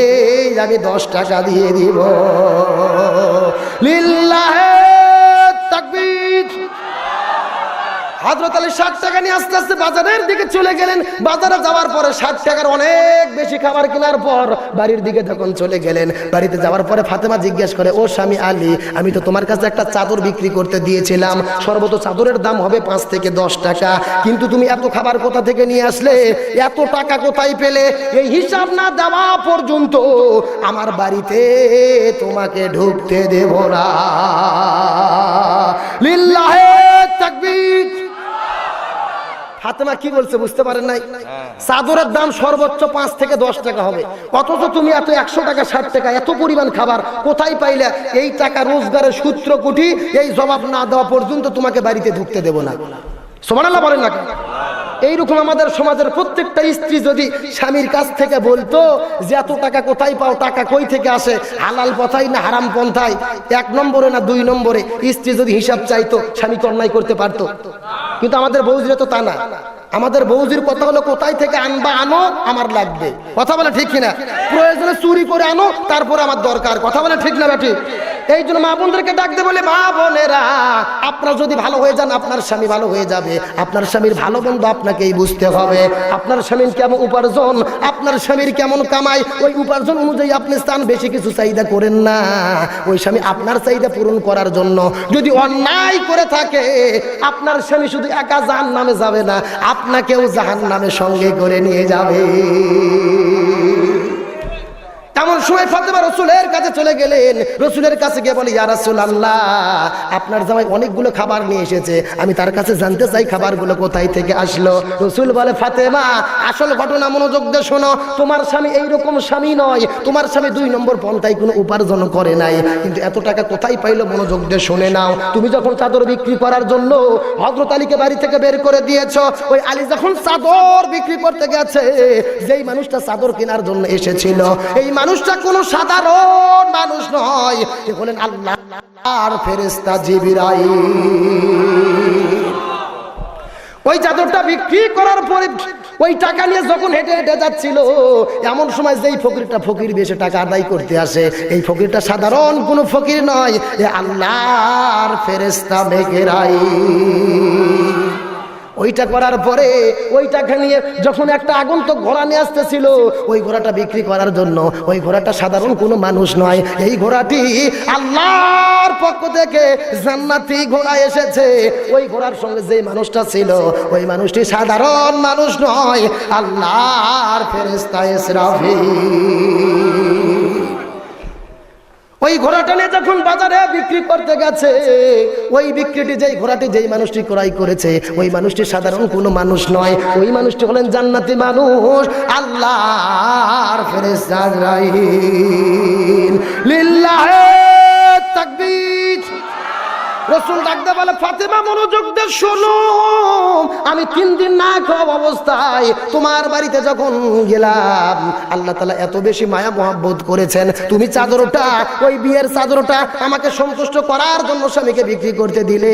আমি 10 টাকা দিয়ে দিব। লিল্লাহে তাকবীর। হযরত আলী 60 টাকা নিয়ে আস্তে আস্তে বাজারের দিকে চলে গেলেন। বাজারে যাওয়ার পরে 60 টাকার অনেক বেশি খাবার কেনার পর বাড়ির দিকে যখন চলে গেলেন, বাড়িতে যাওয়ার পরে ফাতেমা জিজ্ঞেস করে, ও স্বামী আলী, আমি তো তোমার কাছে একটা চাদর বিক্রি করতে দিয়েছিলাম, সর্বোচ্চ চাদরের দাম হবে 5 থেকে 10 টাকা, কিন্তু তুমি এত খাবার কোথা থেকে নিয়ে আসলে, এত টাকা কোথায় পেলে? এই হিসাব না দেওয়া পর্যন্ত আমার বাড়িতে তোমাকে ঢুকতে দেব না। লিল্লাহে তাকবীর। ফাতেমা কি বলছে বুঝতে পারেন নাই? চাদরের দাম সর্বোচ্চ 5 থেকে 10 টাকা হবে, অথচ তুমি এত 100 টাকা 60 টাকা এত পরিমাণ খাবার কোথায় পাইলে? এই টাকা রোজগারের সূত্র কুঠি, এই জবাব না দেওয়া পর্যন্ত তোমাকে বাড়িতে ঢুকতে দেব না। সুবহানাল্লাহ বলেন না? এইরকম আমাদের সমাজের প্রত্যেকটা স্ত্রী যদি স্বামীর কাছ থেকে বলতো যে এত টাকা কোথায় পাও, টাকা কই থেকে আসে, হালাল পথায় না হারাম পন্থায়, 1 নম্বরে না 2 নম্বরে, স্ত্রী যদি হিসাব চাইতো, স্বামী তো অন্যায় করতে পারতো। কিন্তু আমাদের বউজিরা তো তা না। আমাদের বউজির কথা হলো, কোথায় থেকে আনবা আনো, আমার লাগবে। কথা বলে ঠিক কিনা? প্রয়োজনে চুরি করে আনো, তারপরে আমার দরকার। কথা বলে ঠিক না বেটি? এই জন্য মা বোনদেরকে ডাকতে বলে, মা বোনেরা, আপনারা যদি ভালো হয়ে যান, আপনার স্বামী ভালো হয়ে যাবে। আপনার স্বামীর ভালো মন্দ আপনাকেই বুঝতে হবে। আপনার স্বামীর কেমন উপার্জন, আপনার স্বামীর কেমন কামাই, ওই উপার্জন অনুযায়ী আপনি স্থান বেশি কিছু চাহিদা করেন না। ওই স্বামী আপনার চাহিদা পূরণ করার জন্য যদি অন্যায় করে থাকে, আপনার স্বামী শুধু একা জাহান্নামে যাবে না, আপনাকেও জাহান্নামে সঙ্গে করে নিয়ে যাবে। এমন সময় ফাতেমা রাসূলের কাছে চলে গেলেন। রাসূলের কাছে গিয়ে বলে, ইয়া রাসূলুল্লাহ, আপনার জামাই অনেকগুলো খাবার নিয়ে এসেছে, আমি তার কাছে জানতে চাই খাবারগুলো কোথায় থেকে আসলো। রাসূল বলে, ফাতেমা, আসল ঘটনা মনোযোগ দিয়ে শোনো। তোমার স্বামী এইরকম স্বামী নয়, তোমার স্বামী 2 নম্বর পন্থায় কোনো উপার্জন করে নাই, কিন্তু এত টাকা কোথায় পাইলো মনোযোগ দিয়ে শুনে নাও। তুমি যখন চাদর বিক্রি করার জন্য হযরত আলীকে বাড়ি থেকে বের করে দিয়েছো, ওই আলী যখন চাদর বিক্রি করতে গেছে, যেই মানুষটা চাদর কেনার জন্য এসেছিল, এই মানুষটা কোনো সাধারণ মানুষ নয়, এ হলেন আল্লাহর ফেরেশতা জিবরাইল। ওই চাদরটা বিক্রি করার পরে ওই টাকা নিয়ে যখন হেঁটে হেঁটে যাচ্ছিল, এমন সময় যেই ফকিরটা ফকির বেশে টাকা আদায় করতে আসে, এই ফকিরটা সাধারণ কোনো ফকির নয়, এ আল্লাহর ফেরেশতা জিবরাইল। ওইটা করার পরে ওইটাকে নিয়ে যখন একটা আগন্তুক ঘোড়া নিয়ে আসতেছিল, ওই ঘোড়াটা বিক্রি করার জন্য, ওই ঘোড়াটা সাধারণ কোনো মানুষ নয়, এই ঘোড়াটি আল্লাহর পক্ষ থেকে জান্নাতি ঘোড়া এসেছে। ওই ঘোড়ার সঙ্গে যে মানুষটা ছিল, ওই মানুষটি সাধারণ মানুষ নয়, আল্লাহর ফেরেশতা ইসরাফিল। ওই ঘোড়াটা নিয়ে যখন বাজারে বিক্রি করতে গেছে, ওই বিক্রিটি যেই ঘোড়াটি যেই মানুষটি ক্রয় করেছে, ওই মানুষটি সাধারণ কোনো মানুষ নয়, ওই মানুষটি হলেন জান্নাতি মানুষ, আল্লাহর ফেরেশতা আজরাইল। লিল্লাহি তাকবীর। রাসূল ডাকতে বলে, ফাতেমা মনোযোগ দিয়ে শোনো, আমি 3 দিন না খাওয়া অবস্থায় তোমার বাড়িতে যখন গেলাম, আল্লাহ তাআলা এত বেশি মায়া মহব্বত করেছেন, তুমি চাদরটা, ওই বিয়ের চাদরটা আমাকে সন্তুষ্ট করার জন্য স্বামীকে বিক্রি করতে দিলে,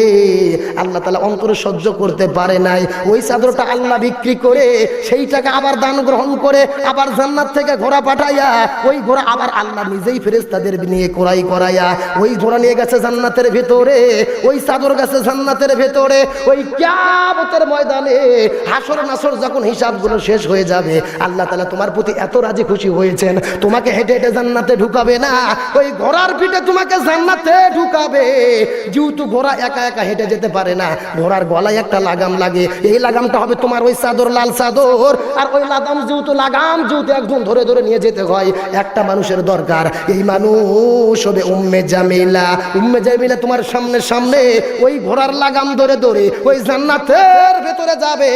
আল্লাহ তাআলা অন্তরে সহ্য করতে পারে নাই। ওই চাদরটা আল্লাহ বিক্রি করে সেই টাকা আবার দান গ্রহণ করে আবার জান্নাত থেকে ঘোড়া পাঠাইয়া, ওই ঘোড়া আবার আল্লাহ নিজেই ফেরেশতাদের নিয়ে ক্রয় করাইয়া ওই ঘোড়া নিয়ে গেছে জান্নাতের ভিতরে, ওই চাদর গেছে জান্নাতের ভেতরে। ওই কিয়ামতের ময়দানে হাসর নাসর যখন হিসাবগুলো শেষ হয়ে যাবে, আল্লাহ তাআলা তোমার প্রতি এত রাজি খুশি হয়েছেন, তোমাকে হেঁটে হেঁটে জান্নাতে ঢুকাবে না, ওই ঘোড়ার পিঠে তোমাকে জান্নাতে ঢুকাবে। যেহেতু ঘোড়া একা একা হেঁটে যেতে পারে না, ঘোড়ার গলায় একটা লাগাম লাগে, এই লাগামটা হবে তোমার ওই চাদর, লাল চাদর। আর ওই লাগাম যেহেতু একজন ধরে ধরে নিয়ে যেতে হয়, একটা মানুষের দরকার, এই মানুষ হবে উম্মে জামিলা। উম্মে জামিলা তোমার সামনে ওই ঘোড়ার লাগাম ধরে ধরে ওই জান্নাতের ভেতরে যাবে,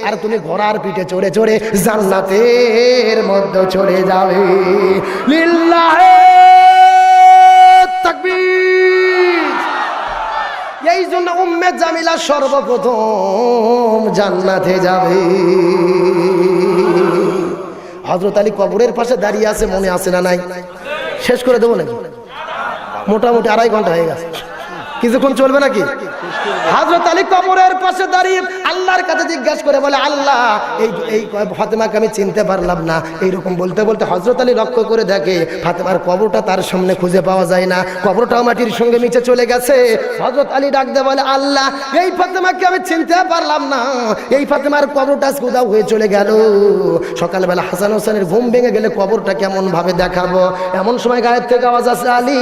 আর তুমি ঘোড়ার পিঠে চড়ে চড়ে জান্নাতের মধ্যে চড়ে যাবে। লিল্লাহি তাকবীর। এই জন্য উম্মে জামিলা সর্বপ্রথম জান্নাতে যাবে। হযরত আলী কবরের পাশে দাঁড়িয়ে আছে, মনে আছে না নাই? শেষ করে দেবো নাকি? মোটামুটি 2.5 ঘন্টা হয়ে গেছে, কিছুক্ষণ চলবে নাকি? হযরত আলী কবরের পাশে দাঁড়িয়ে আল্লাহর কাছে জিজ্ঞাসা করে বলে, আল্লাহ, এই ফাতেমাকে আমি চিনতে পারলাম না। এইরকম বলতে বলতে হযরত আলী লক্ষ্য করে দেখে ফাতেমার কবরটা তার সামনে খুঁজে পাওয়া যায় না, কবরটাও মাটির সঙ্গে নিচে চলে গেছে। হযরত আলী ডাক দিয়ে বলে, আল্লাহ, এই ফাতেমাকে আমি চিনতে পারলাম না, এই ফাতেমার কবরটা উধাও হয়ে চলে গেল। সকালবেলা হাসান হোসেনের ঘুম ভেঙে গেলে কবরটা কেমন ভাবে দেখাবো, এমন সময় গায়ের থেকে আওয়াজ আসে, আলী,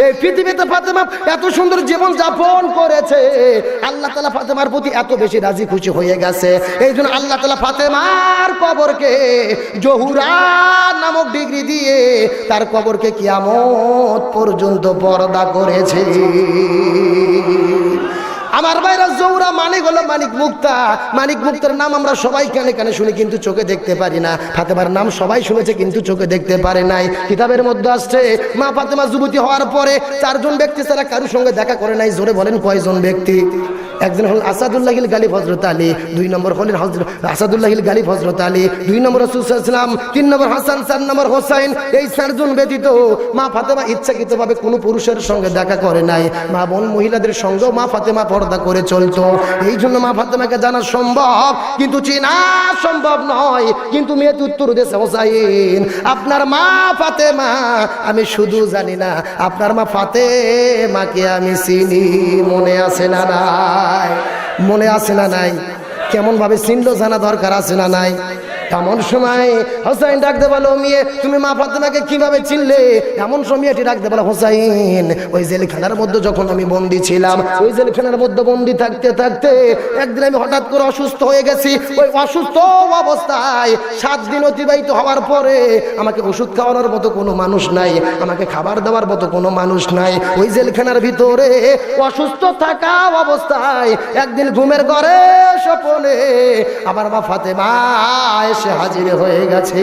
এই পৃথিবীতে ফাতেমা এত সুন্দর জীবন যাপন করেছে, আল্লাহ তাআলা ফাতেমার প্রতি এত বেশি রাজি খুশি হয়ে গেছে, এই জন্য আল্লাহ তাআলা ফাতেমার কবরকে জহুরা নামক ডিগ্রি দিয়ে তার কবরকে কিয়ামত পর্যন্ত পর্দা করেছে। আমার ভাইরা, জহুরা মানে হলো মানিক মুক্তা। মানিক মুক্তার নাম আমরা সবাই কানে কানে শুনি, কিন্তু চোখে দেখতে পারি না। ফাতেমার নাম সবাই শুনেছে, কিন্তু চোখে দেখতে পারে নাই। কিতাবের মধ্যে আসছে, মা ফাতেমা যুবতী হওয়ার পরে 4 জন ব্যক্তি ছাড়া কারোর সঙ্গে দেখা করে নাই। জোরে বলেন কয়জন ব্যক্তি? একজন হল আসাদুল্লাহিল গালিব হযরত আলী, 2 নম্বর হলেন আসাদুল্লাহিল গালিব হযরত আলী, 2 নম্বর রাসূল সাল্লাল্লাহু আলাইহি ওয়াসাল্লাম, 3 নম্বর হাসান, 4 নম্বর হোসাইন। এই 4 জন ব্যতীত মা ফাতেমা ইচ্ছাকৃতভাবে কোনো পুরুষের সঙ্গে দেখা করে নাই। মা বোন মহিলাদের সঙ্গেও মা ফাতেমা পর্দা করে চলতো। এই জন্য মা ফাতেমাকে জানা সম্ভব, কিন্তু চেনা সম্ভব নয়। কিন্তু মেয়েটি উত্তর দিয়েছে, হোসাইন, আপনার মা ফাতেমা আমি শুধু জানি না, আপনার মা ফাতেমাকে আমি চিনি। মনে আছে না নাই? মনে আছে না নাই? কেমন ভাবে চিনলো জানা দরকার আছে না নাই? এমন সময় হোসাইন ডাকতে বলো, মেয়ে তুমি মা ফাতেমাকে কিভাবে চিনলে? এমন সময় মেয়েটি ডাকতে বলো, হোসাইন, ওই জেলখানার মধ্যে যখন আমি বন্দী ছিলাম, ওই জেলখানার মধ্যে বন্দী থাকতে থাকতে একদিন আমি হঠাৎ করে অসুস্থ হয়ে গেছি। ওই অসুস্থ অবস্থায় 7 দিন অতিবাহিত হওয়ার পরে আমাকে ওষুধ খাওয়ানোর মতো কোনো মানুষ নাই, আমাকে খাবার দেওয়ার মতো কোনো মানুষ নাই। ওই জেলখানার ভিতরে অসুস্থ থাকা অবস্থায় একদিন ঘুমের ঘরে স্বপ্নে আমার মা ফাতেমা এসে হাজির হয়ে গেছে।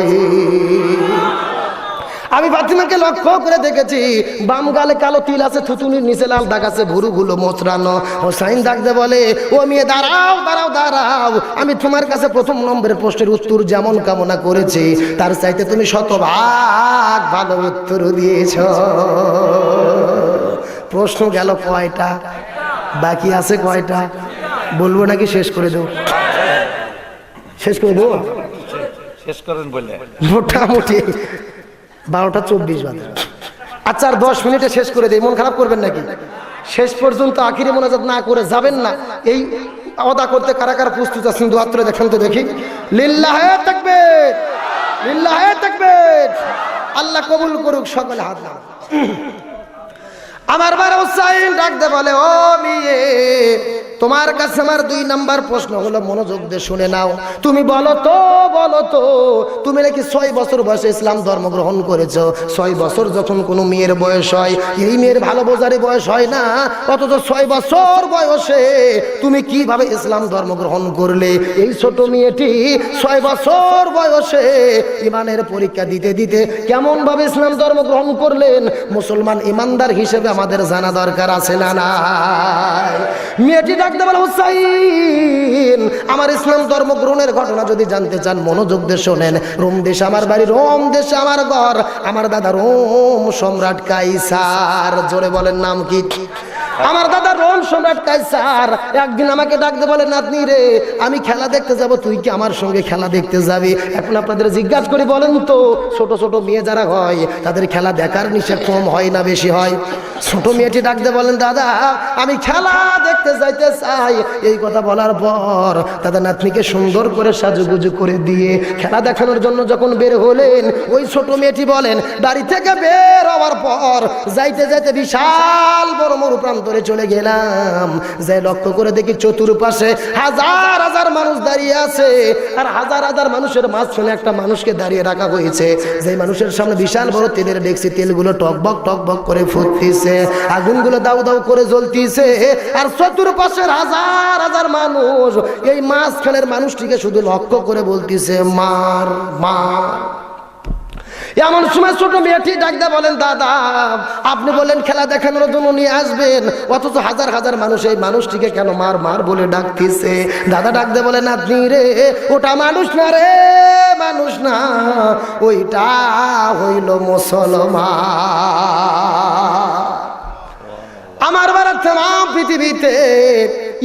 আমি ফাতেমাকে লক্ষ্য করে দেখেছি, বাম গালে কালো তিল আছে, থুতুনির নিচে লাল দাগ আছে, ভুরুগুলো মোচড়ানো। হোসাইন ডাকতে বলে, ও মেয়ে দাঁড়াও দাঁড়াও দাঁড়াও, আমি তোমার কাছে 1 নম্বরের প্রশ্নের উত্তর যেমন কামনা করেছি, তার চাইতে তুমি 100 ভালো উত্তর দিয়েছ। প্রশ্ন গেল কয়টা? বাকি আছে কয়টা? বলবো নাকি শেষ করে দেবো? শেষ করে দেবো? শেষ করেন বলে মোটামুটি 12:24 বাজে। আচ্ছা, আর 10 মিনিটে শেষ করে দেই, মন খারাপ করবেন নাকি? শেষ পর্যন্ত আখিরি মোনাজাত না করে যাবেন না। এই আদা করতে কারা কারা প্রস্তুত আছেন দু হাত তুলে দেখেন তো দেখি। লিল্লাহে তাকবীর, লিল্লাহে তাকবীর। আল্লাহ কবুল করুক, সকলে হাত নাও। আমার বার হুসাইন ডাকতে বলে, ও মেয়ে, তোমার কাছে আমার 2 নাম্বার প্রশ্ন হলো, মনোযোগ দিয়ে শুনে নাও। তুমি বলো তো, বলো তো, তুমি নাকি 6 বছর বয়সে ইসলাম ধর্ম গ্রহণ করেছো। 6 বছর যখন কোনো মেয়ের বয়স হয়, এই মেয়ের ভালো বোঝারই বয়স হয় না, অথচ 6 বছর বয়সে তুমি কিভাবে ইসলাম ধর্ম গ্রহণ করলে? এই ছোট মেয়েটি 6 বছর বয়সে ইমানের পরীক্ষা দিতে দিতে কেমন ভাবে ইসলাম ধর্ম গ্রহণ করলেন, মুসলমান ইমানদার হিসেবে আমাদের জানা দরকার আছে না নাই? মেয়েটি ডাকতে বলে, হুসাইন, আমার ইসলাম ধর্ম গ্রহণের ঘটনা যদি জানতে চান মনোযোগ দিয়ে শোনেন। রোম দেশে আমার বাড়ি, রোম দেশে আমার ঘর। আমার দাদা রোম সম্রাট কাইসার, জোরে বলেন নাম কি? আমার দাদা রোম সম্রাট কাইসার একদিন আমাকে ডাকতে বলে, নাতনি রে, আমি খেলা দেখতে যাব, তুই কি আমার সঙ্গে খেলা দেখতে যাবি? এখন আপনাদের জিজ্ঞাসা করি, বলেন তো, ছোট ছোট মেয়ে যারা হয় তাদের খেলা দেখার নিষেধ কম হয় না বেশি হয়? ছোট মেয়েটি ডাকতে বলেন, দাদা আমি খেলা দেখতে যাইতে চাই। এই কথা বলার পর দাদা নাতনিকে সুন্দর করে সাজুগুজু করে দিয়ে খেলা দেখানোর জন্য যখন বের হলেন, ওই ছোট মেয়েটি বলেন, বাড়ি থেকে বের হওয়ার পর যাইতে যাইতে বিশাল বড় মরু প্রান্তরে চলে গেলাম। যাই লক্ষ্য করে দেখি চতুর্পাশে হাজার হাজার মানুষ দাঁড়িয়ে আছে, আর হাজার হাজার মানুষের মাঝখানে একটা মানুষকে দাঁড়িয়ে রাখা হয়েছে। যে মানুষের সামনে বিশাল বড় তেলের ডেকসি, তেলগুলো টকবক টকবক করে ফুটতেছে, আগুনগুলো দাউ দাউ করে জ্বলতেছে, আর চতুর্পাশের হাজার হাজার মানুষ এই মাঝখানের মানুষটিকে শুধু লক্ষ্য করে বলতেছে, মার মার। এমন সময় ছোট মেয়েটি ডাকতে বলেন, দাদা আপনি বলেন খেলা দেখানোর জন্য নিয়ে আসবেন, অথচ হাজার হাজার মানুষ এই মানুষটিকে কেন মার মার বলে ডাকতেছে? দাদা ডাকতে বলেন, নাতনি রে, ওটা মানুষ না রে, মানুষ না, ওইটা হইল মুসলমান। আমার বাড়ার তাম পৃথিবীতে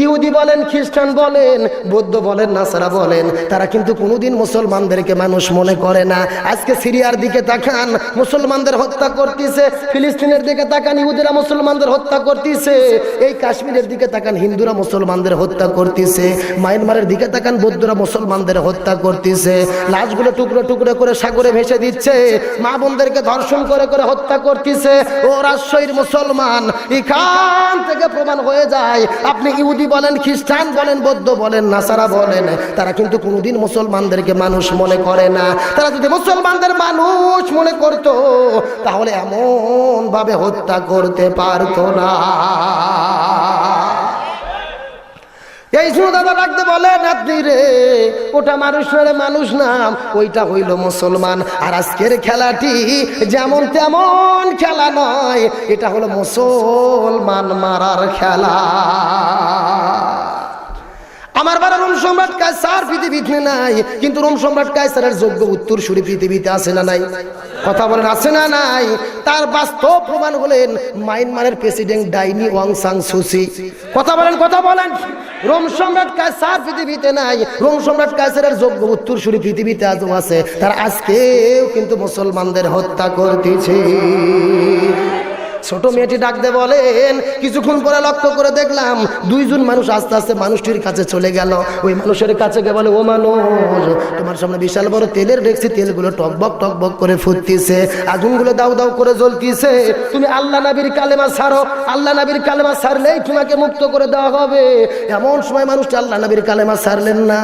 ইহুদি বলেন, খ্রিস্টান বলেন, বৌদ্ধ বলেন, নাসারা বলেন, তারা কিন্তু কোনোদিন মুসলমানদেরকে মানুষ মনে করে না। আজকে সিরিয়ার দিকে তাকান, মুসলমানদের হত্যা করতেছে। ফিলিস্তিনের দিকে তাকান, ইহুদিরা মুসলমানদের হত্যা করতেছে। এই কাশ্মীরের দিকে তাকান, হিন্দুরা মুসলমানদের হত্যা করতেছে। মায়ানমারের দিকে তাকান, বৌদ্ধরা মুসলমানদের হত্যা করতেছে। লাশগুলো টুকরো টুকরো করে সাগরে ভেসে দিচ্ছে, মা বোনদেরকে ধর্ষণ করে করে হত্যা করতেছে। ও রাজশাহীর মুসলমান, এখান থেকে প্রমাণ হয়ে যায়, আপনি ইহুদি বলেন, খ্রিস্টান বলেন, বৌদ্ধ বলেন, নাসারা বলেন, তারা কিন্তু কোনোদিন মুসলমানদেরকে মানুষ মনে করে না। তারা যদি মুসলমানদের মানুষ মনে করত, তাহলে এমন ভাবে হত্যা করতে পারতো না। এই শুনে দাদা ডাকতে বলে, নাতনি রে, ওটা মানুষ রে, মানুষ না, ওইটা হইল মুসলমান। আর আজকের খেলাটি যেমন তেমন খেলা নয়, এটা হলো মুসলমান মারার খেলা। আমার বাড়ি রোম সম্রাট কায়সার পৃথিবীতে নাই, কিন্তু রোম সম্রাট কায়সারের যোগ্য উত্তরসূরি পৃথিবীতে আছে না নাই? কথা বলেন, আছে না নাই? তার বাস্তব প্রমাণ হলেন মায়ানমারের প্রেসিডেন্ট ডাইনি ওয়াং সাং সুচি। কথা বলেন, কথা বলেন। রোম সম্রাট কায়সার পৃথিবীতে নাই, রোম সম্রাট কায়সারের যোগ্য উত্তরসূরি পৃথিবীতে আজও আছে। তারা আজকেও কিন্তু মুসলমানদের হত্যা করতেছে। ছোট মেয়েটি ডাকতে বলেন, কিছুক্ষণ পরে লক্ষ্য করে দেখলাম 2 জন মানুষ আস্তে আস্তে মানুষটির কাছে চলে গেল। ওই মানুষের কাছে গিয়ে বলে, ও মানুষ, তোমার সামনে বিশাল বড় তেলের ডেকসি, তেলগুলো টকবক টকবক করে ফুটতেছে, আগুনগুলো দাউ দাউ করে জ্বলতেছে, তুমি আল্লাহ নবীর কালেমা ছাড়ো, আল্লাহ নবীর কালেমা ছাড়লেই তোমাকে মুক্ত করে দেওয়া হবে। এমন সময় মানুষটা আল্লাহ নবীর কালেমা ছাড়লেন না।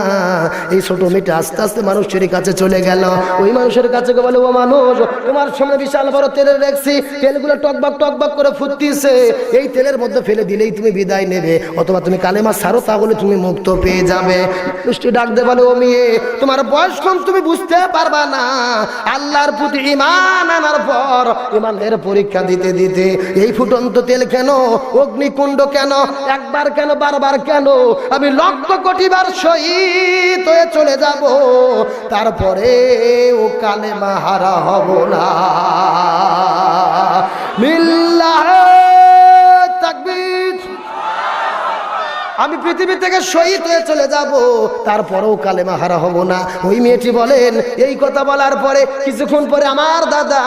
এই ছোট মেয়েটা আস্তে আস্তে মানুষটির কাছে চলে গেল। ওই মানুষের কাছে গিয়ে বলে, ও মানুষ, তোমার সামনে বিশাল বড় তেলের ডেকসি, তেলগুলো টকবক টকবক করে ফুটতেছে, এই তেলের মধ্যে ফেলে দিলেই তুমি বিদায় নেবে, অথবা তুমি কালেমা ছাড়ো, তাহলে তুমি মুক্ত পেয়ে যাবে। মিষ্টি ডাক দে বলে, ও মেয়ে, তোমার বয়স কম, তুমি বুঝতে পারবা না। আল্লাহর প্রতি ঈমান আনার পর ঈমানের পরীক্ষা দিতে দিতে এই ফুটন্ত তেল কেন, অগ্নিকুণ্ড কেন, একবার কেন, বারবার কেন, আমি লক্ষ কোটি বার শহীদ হয়ে চলে যাব, তারপরে ও কালেমা হারা হব না। লিল্লাহে তাকবীর। আমি পৃথিবী থেকে শহীদ হয়ে চলে যাব, তারপরেও কালেমা হারা হব না। ওই মেয়েটি বলেন এই কথা বলার পরে কিছুক্ষণ পরে আমার দাদা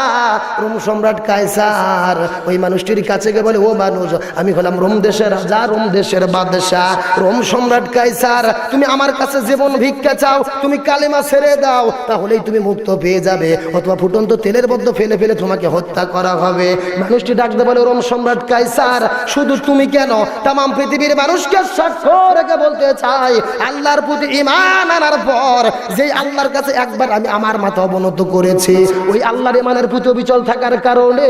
রোম সম্রাট কায়সার ওই মানুষটির কাছে গিয়ে বলে, ও মানুষ, আমি হলাম রোম দেশের রাজা, রোম দেশের বাদশাহ, রোম সম্রাট কায়সার, তুমি আমার কাছে জীবন ভিক্ষা চাও, তুমি কালেমা ছেড়ে দাও, তাহলেই তুমি মুক্ত পেয়ে যাবে, অথবা ফুটন্ত তেলের মধ্যে ফেলে ফেলে তোমাকে হত্যা করা হবে। মানুষটি ডাকতে বলে, রোম সম্রাট কায়সার, শুধু তুমি কেন, তাম পৃথিবীর মানুষকে সাক্ষ্য রেখে বলতে চাই, আল্লাহর প্রতি ঈমান আনার পর যে আল্লাহর কাছে একবার আমি আমার মাথা অবনত করেছি, ওই আল্লাহর ঈমানের প্রতি অবিচল থাকার কারণে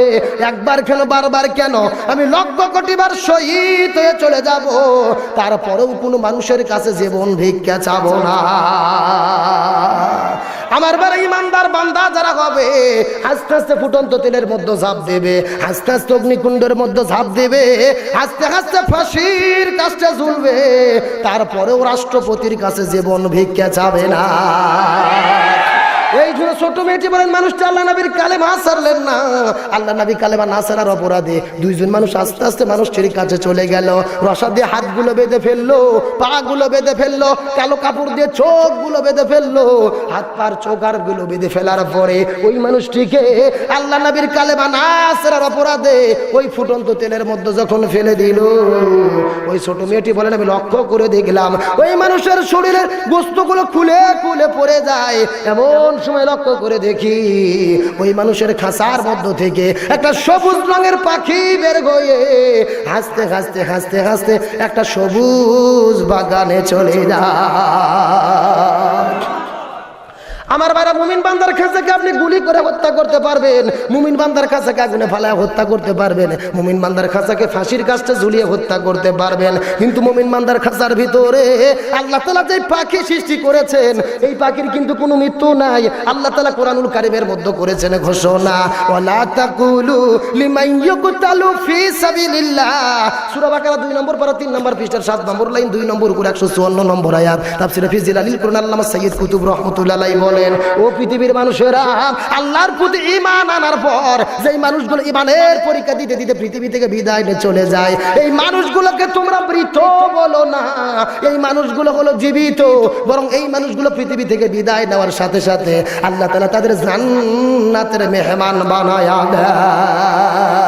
একবার কেন বারবার কেন আমি লক্ষ কোটি বার শহীদ হয়ে চলে যাব, তারপরেও কোনো মানুষের কাছে জীবন ভিক্ষা চাবো না। আমার বারে ইমানদার বান্দা যারা হবে আস্তে আস্তে ফুটন্ত তেলের মধ্যে ঝাঁপ দেবে, আস্তে আস্তে অগ্নিকুণ্ডের মধ্যে ঝাঁপ দেবে, আস্তে আস্তে ফাঁসির কাছে ঝুলবে, তারপরেও রাষ্ট্রপতির কাছে জীবন ভিক্ষা চাবে না। এই জন্য ছোট মেয়েটি বলেন, মানুষটা আল্লাহ নবীর কালেমা ছাড়লেন না, আল্লাহ নবী কালেমা না ছাড়ার অপরাধে দুইজন মানুষ আস্তে আস্তে মানুষটির কাছে চলে গেল, রসা দিয়ে হাতগুলো বেঁধে ফেললো, পা গুলো বেঁধে ফেললো, কালো কাপড় দিয়ে চোখগুলো বেঁধে ফেললো, হাত পার চোখার গুলো বেঁধে ফেলার পরে ওই মানুষটিকে আল্লাহ নবীর কালেমা না ছাড়ার অপরাধে ওই ফুটন্ত তেলের মধ্যে যখন ফেলে দিল, ওই ছোট মেয়েটি বলেন, আমি লক্ষ্য করে দেখলাম ওই মানুষের শরীরের গোস্তগুলো খুলে খুলে পড়ে যায়, এমন সময় লক্ষ্য করে দেখি ওই মানুষের খাঁচার মধ্য থেকে একটা সবুজ রঙের পাখি বের হয়ে হাসতে হাসতে হাসতে হাসতে একটা সবুজ বাগানে চলে যায়। আমার ভাইরা, মুমিন বান্দার খাঁচাকে আপনি গুলি করে হত্যা করতে পারবেন, মুমিন বান্দার খাঁচাকে আগুনে ফালায় হত্যা করতে পারবেন, মুমিন বান্দার খাঁচাকে ফাঁসির কাছে ঝুলিয়ে হত্যা করতে পারবেন, কিন্তু মুমিন বান্দার খাঁচার ভিতরে আল্লাহ তাআলা যে পাখি সৃষ্টি করেছেন এই পাখির কিন্তু কোনো মৃত্যু নাই। আল্লাহ তাআলা কোরআনুল কারীমের মধ্যে করেছেন ঘোষণা, ওয়ালা তাকুলু লিমান ইউকতালু ফি সাবিলিল্লাহ, সূরা বাকারা 2 নম্বর পারা 3 নম্বর পৃষ্ঠার 7 নম্বর লাইন 2 নম্বর করে 154 নম্বর আয়াত, তাফসীরে ফি জিলালিল কুরআন আল্লামা সাইয়্যিদ কুতুব রাহমাতুল্লাহ আলাইহি বলেন, ও পৃথিবীর মানুষেরা, আল্লাহর প্রতি ঈমান আনার পর যেই মানুষগুলো ঈমানের পরীক্ষা দিতে দিতে পৃথিবী থেকে বিদায় নিয়ে চলে যায়, এই মানুষগুলোকে তোমরা মৃত বলো না, এই মানুষগুলো হলো জীবিত, বরং এই মানুষগুলো পৃথিবী থেকে বিদায় নেওয়ার সাথে সাথে আল্লাহ তাআলা তাদের জান্নাতের মেহমান বানায়া দেয়।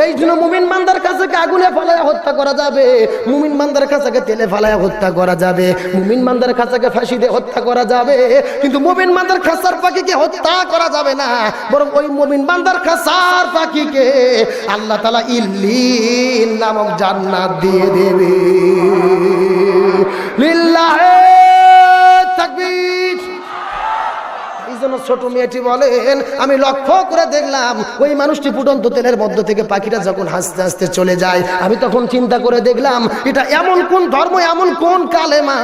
এই জন্য মুমিন বান্দার কাছে আগুনে ফালায় হত্যা করা যাবে, মুমিন বান্দার কাছে তেলে ফালায় হত্যা করা যাবে, মুমিন বান্দার কাছে ফাঁসি দিয়ে হত্যা করা যাবে, কিন্তু মুমিন বান্দার খাঁচার পাখিকে হত্যা করা যাবে না, বরং ওই মুমিন বান্দার খাঁচার পাখিকে আল্লাহ তাআলা ইল্লিন নামক জান্নাত দিয়ে দেবে। লিল্লাহি তাকবীর। এই জন্য ছোট মেয়েটি বলেন, আমি লক্ষ্য করে দেখলাম ওই মানুষটি ফুটন্ত তেলের মধ্য থেকে পাখিটা যখন হাসতে হাসতে চলে যায়, আমি তখন চিন্তা করে দেখলাম এটা এমন কোন ধর্ম, এমন কোন কালেমা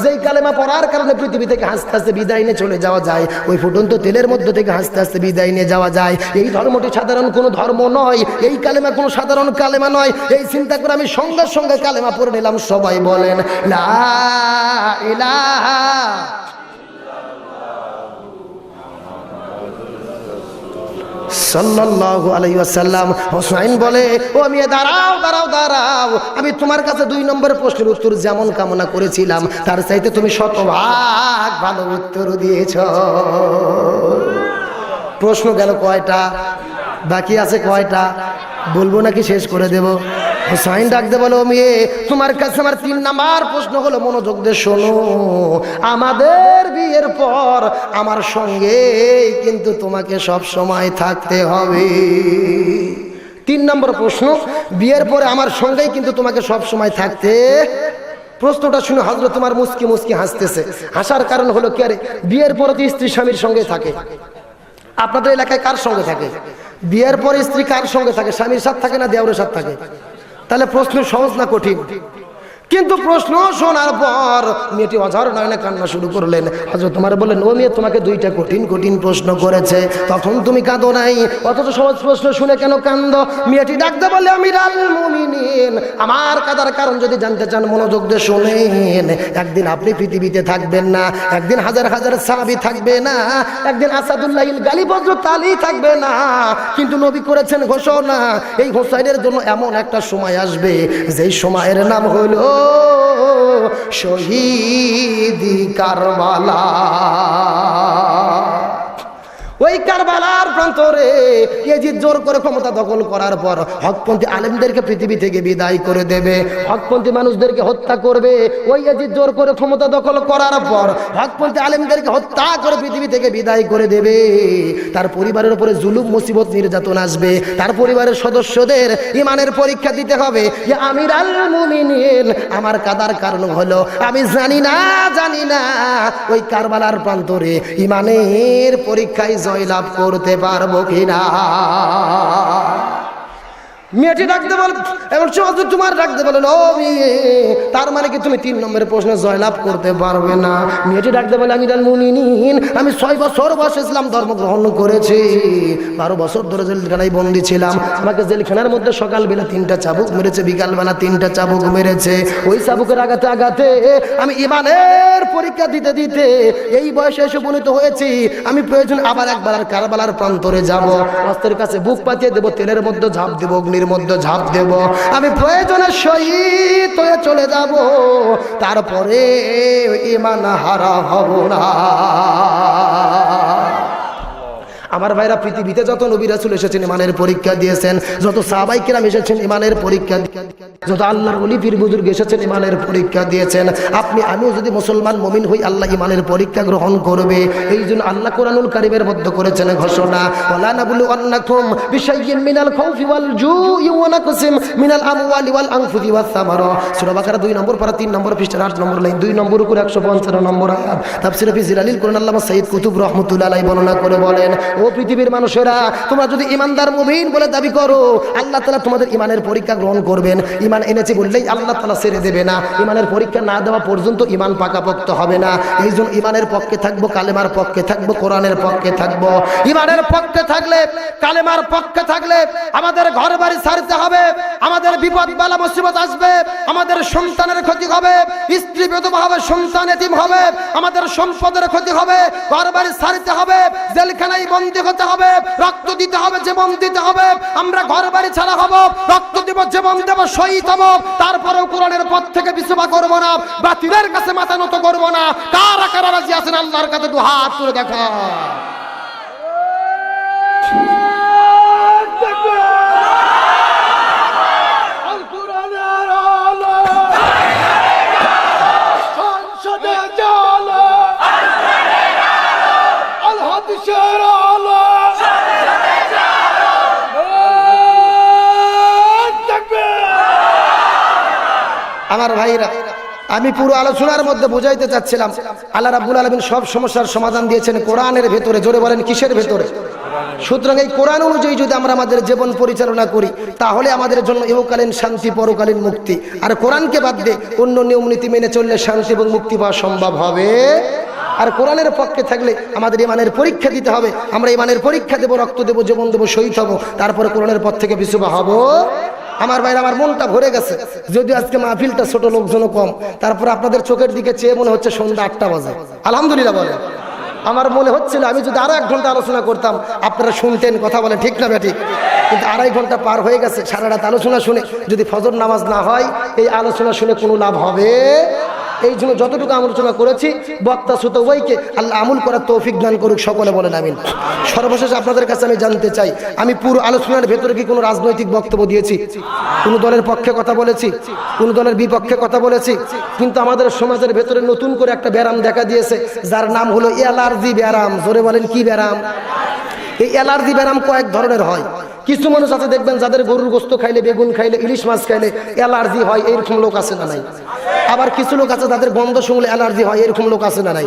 যেই কালেমা পড়ার কারণে পৃথিবী থেকে হাসতে হাসতে বিদায় নিয়ে চলে যাওয়া যায়, ওই ফুটন্ত তেলের মধ্য থেকে হাসতে হাসতে বিদায় নিয়ে যাওয়া যায়। এই ধর্মটি সাধারণ কোনো ধর্ম নয়, এই কালেমা কোনো সাধারণ কালেমা নয়। এই চিন্তা করে আমি সঙ্গে সঙ্গে কালেমা পড়ে নিলাম। সবাই বলেন লা ইলাহা সাল্লাল্লাহু আলাইহি ওয়াসাল্লাম। হুসাইন বলে, ও মেয়ে দাঁড়াও দাঁড়াও দাঁড়াও, আমি তোমার কাছে 2 নম্বরের প্রশ্নের উত্তর যেমন কামনা করেছিলাম তার চাইতে তুমি শতভাগ ভালো উত্তর দিয়েছ। প্রশ্ন গেল কয়টা? বাকি আছে কয়টা? বলবো নাকি শেষ করে দেব? হুসাইন ডাকতে বলো, মেয়ে তোমার কাছে আমার 3 নাম্বার প্রশ্ন হলো, মনোযোগ দিয়ে শোনো। আমাদের বিয়ের পর আমার সঙ্গে কিন্তু তোমাকে সব সময় থাকতে হবে। 3 নম্বর প্রশ্ন, বিয়ের পরে আমার সঙ্গেই কিন্তু তোমাকে সব সময় থাকতে। প্রশ্নটা শুনে হযরত ওমর মুস্কি মুস্কি হাসতেছে। হাসার কারণ হলো কি, আরে বিয়ের পরে তো স্ত্রী স্বামীর সঙ্গে থাকে। আপনাদের এলাকায় কার সঙ্গে থাকে? বিয়ের পরে স্ত্রী কার সঙ্গে থাকে? স্বামীর সাথে থাকে না দেওরের সাথে থাকে? তাহলে প্রশ্ন সহজ না কঠিন? কিন্তু প্রশ্ন শোনার পর মেয়েটি অঝর নয়নে কান্না শুরু করলেন। হযরত ওমর বললেন, ও মেয়ে, তোমাকে দুইটা কঠিন কঠিন প্রশ্ন করেছে, তখন তুমি কাঁদো নাই, অথচ সহজ প্রশ্ন শুনে কেন কান্দো? মেয়েটি ডাকতে বলে, আমিরাল মুমিনিন, আমার কাদার কারণ যদি জানতে চান মনোযোগ দিয়ে শুনেন। একদিন আপনি পৃথিবীতে থাকবেন না, একদিন হাজার হাজার সাহাবী থাকবে না, একদিন আসাদুল্লাহিল গালিব হযরত আলী থাকবে না, কিন্তু নবী করেছেন ঘোষণা, এই হোসাইনের জন্য এমন একটা সময় আসবে যেই সময়ের নাম হলো শহীদ কারবালা। ওই কারবালার প্রান্তরে ইয়াজিদ জোর করে ক্ষমতা দখল করার পর হকপন্থী আলেমদেরকে পৃথিবী থেকে বিদায় করে দেবে, হকপন্থী মানুষদেরকে হত্যা করবে। ওই ইয়াজিদ জোর করে ক্ষমতা দখল করার পর হকপন্থী আলেমদেরকে হত্যা করে পৃথিবী থেকে বিদায় করে দেবে। তার পরিবারের উপরে জুলুম মুসিবত নির্যাতন আসবে, তার পরিবারের সদস্যদের ইমানের পরীক্ষা দিতে হবে। যে আমিরাল মুমিনিন, আমার কাদার কারণ হলো আমি জানি না ওই কারবালার প্রান্তরে ইমানের পরীক্ষায় জয়লাভ করতে পারবো কিনা। মেয়েটি ডাকতে বল, এমন সময় তোমার ডাকতে বলেন, ও মেয়ে, তার মানে কি তুমি 3 নম্বরের প্রশ্নে জয়লাভ করতে পারবে না? মেয়েটি ডাকতে বলে, আমিরাল মুমিনিন, আমি 6 বছর বয়সে ইসলাম ধর্ম গ্রহণ করেছি, 12 বছর ধরে জেলখানায় বন্দী ছিলাম। আমাকে জেলখানার মধ্যে সকালবেলা 3টা চাবুক মেরেছে, বিকালবেলা 3টা চাবুক মেরেছে। ওই চাবুকের আঘাতে আঘাতে আমি ইমানের পরীক্ষা দিতে দিতে এই বয়সে এসে উপনীত হয়েছি। আমি প্রয়োজন আবার একবার আর কারবালার প্রান্তরে যাব, অস্ত্রের কাছে বুক পাতিয়ে দেবো, তেলের মধ্যে ঝাঁপ দেবো, অগ্নির মধ্যে ঝাঁপ দেব, আমি প্রয়োজনে শহীদ হয়ে চলে যাব, তারপরে ঈমান হারা হব না। আমার ভাইরা, পৃথিবীতে যত নবী রাসূল এসেছেন ইমানের পরীক্ষা দিয়েছেন, যত সাহাবায়ে কেরাম এসেছেন ইমানের পরীক্ষা, যত আল্লাহর ওলি পীর বুজুর্গ এসেছেন ইমানের পরীক্ষা দিয়েছেন। আপনি আমিও যদি মুসলমান মুমিন হই, আল্লাহ ইমানের পরীক্ষা গ্রহণ করবে। এই জন্য আল্লাহ কোরআনুল কারীমের মধ্যে করেছেন ঘোষণা, ওয়ালা নাবলুওয়ান্নাকুম বিশাইয়্যিন মিনাল খাউফি ওয়াল জুই ওয়া নাকসিম মিনাল আমওয়ালি ওয়াল আনফুসি ওয়াস সামারা। সূরা বাকারা 2 নম্বর পারা 3 নম্বর পৃষ্ঠা 8 নম্বর লাইন 2 নম্বর উপর 155 নম্বর আয়াত। তাফসীরে ফি জিলালিল কোরআন আল্লামা সাইয়্যিদ কুতুব রাহমাতুল্লাহ আলাইহি বর্ণনা করে বলেন, ও পৃথিবীর মানুষেরা, তোমরা যদি ইমানদার মুমিন বলে দাবি করো, আল্লাহ তাআলা তোমাদের ইমানের পরীক্ষা গ্রহণ করবেন। ইমান এনেছি বললেই আল্লাহ তাআলা ছেড়ে দেবে না, ইমানের পরীক্ষা না দেওয়া পর্যন্ত ইমান পাকাপোক্ত হবে না। এই জন্য ইমানের পক্ষে থাকবো, কালেমার পক্ষে থাকবো, কোরআনের পক্ষে থাকবো। ইমানের পক্ষে থাকলে, কালেমার পক্ষে থাকলে আমাদের ঘর বাড়ি ছাড়তে হবে, আমাদের বিপদ বালা মুসিবত আসবে, আমাদের সন্তানের ক্ষতি হবে, স্ত্রী বিধবা হবে, সন্তান এতিম হবে, আমাদের সম্পদের ক্ষতি হবে, ঘর বাড়ি ছাড়তে হবে, জেলখানায় বন্দী হতে হবে, রক্ত দিতে হবে, জীবন দিতে হবে। আমরা ঘর বাড়ি ছাড়া হব, রক্ত দিব, জীবন দেব, শহীদ হব, তারপরেও কোরআনের পথ থেকে বিসবা করব না, বাতিলের কাছে মাথা নত করব না। কারা কারা রাজি আছেন আল্লাহর কাছে 2 হাত তুলে দেখা। আমার ভাইরা, আমি পুরো আলোচনার মধ্যে বুঝাইতে চাচ্ছিলাম, আল্লাহ রাব্বুল আলামিন সব সমস্যার সমাধান দিয়েছেন কোরআনের ভেতরে। জোরে বলেন, কিসের ভেতরে? সুতরাং এই কোরআন অনুযায়ী যদি আমরা আমাদের জীবন পরিচালনা করি, তাহলে আমাদের জন্য ইহকালীন শান্তি, পরকালীন মুক্তি। আর কোরআনকে বাদ দিয়ে অন্য নিয়ম নীতি মেনে চললে শান্তি এবং মুক্তি পাওয়া সম্ভব হবে। আর কোরআনের পক্ষে থাকলে আমাদের ইমানের পরীক্ষা দিতে হবে, আমরা ইমানের পরীক্ষা দেব, রক্ত দেব, জীবন দেব, শহীদ হব, তারপরে কোরআনের পথ থেকে বিসবা হব। আমার ভাইরা, আমার মনটা ভরে গেছে, যদিও আজকে মাহফিলটা ছোট, লোকজনও কম, তারপর আপনাদের চোখের দিকে চেয়ে মনে হচ্ছে সন্ধ্যা 8টা বাজে। আলহামদুলিল্লাহ বলে আমার মনে হচ্ছিল আমি যদি আরো 1 ঘন্টা আলোচনা করতাম আপনারা শুনতেন, কথা বলে ঠিক না ব্যাঠিক? কিন্তু 2.5 ঘন্টা পার হয়ে গেছে। সারা রাত আলোচনা শুনে যদি ফজর নামাজ না হয়, এই আলোচনা শুনে কোনো লাভ হবে? এই জন্য যতটুকু আলোচনা করেছি, বক্তা শ্রোতা উভয়কে আল্লাহ আমল করার তৌফিক দান করুক, সকলে বলেন আমিন। সর্বশেষ আপনাদের কাছে আমি জানতে চাই, আমি পুরো আলোচনার ভেতরে কি কোনো রাজনৈতিক বক্তব্য দিয়েছি? কোন দলের পক্ষে কথা বলেছি? কোন দলের বিপক্ষে কথা বলেছি? কিন্তু আমাদের সমাজের ভেতরে নতুন করে একটা ব্যারাম দেখা দিয়েছে, যার নাম হলো অ্যালার্জি ব্যারাম। জোরে বলেন, কি ব্যারাম? এই অ্যালার্জি ব্যারাম কয়েক ধরনের হয়। কিছু মানুষ আছে দেখবেন যাদের গরুর গোস্ত খাইলে, বেগুন খাইলে, ইলিশ মাছ খাইলে অ্যালার্জি হয়, এরকম লোক আছে না নাই? আবার কিছু লোক আছে যাদের গন্ধ শুনলে অ্যালার্জি হয়, এরকম লোক আছে না নাই?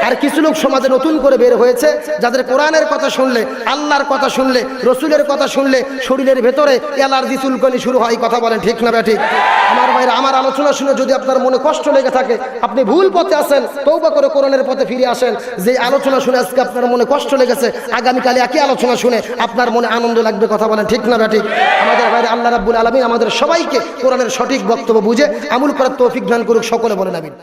আর কিছু লোক সমাজে নতুন করে বের হয়েছে, যাদের কোরআনের কথা শুনলে, আল্লাহর কথা শুনলে, রসুলের কথা শুনলে শরীরের ভেতরে অ্যালার্জি চুলকানি শুরু হয়। কথা বলেন ঠিক না ব্যাঠিক? আমার ভাইরা, আমার আলোচনা শুনে যদি আপনার মনে কষ্ট লেগে থাকে, আপনি ভুল পথে আছেন, তওবা করে কোরআনের পথে ফিরে আসেন। যে আলোচনা শুনে আজকে আপনার মনে কষ্ট লেগেছে, আগামীকালে একই আলোচনা শুনে আপনার মনে আনন্দ লাগবে। কথা বলেন ঠিক না ঠিক? আমাদের ভাইরা, আল্লাহ রাব্বুল আলামিন আমাদের সবাইকে কোরআনের সঠিক বক্তব্য বুঝে আমল করার তৌফিক দান করুক। সকলে বলেন আমিন।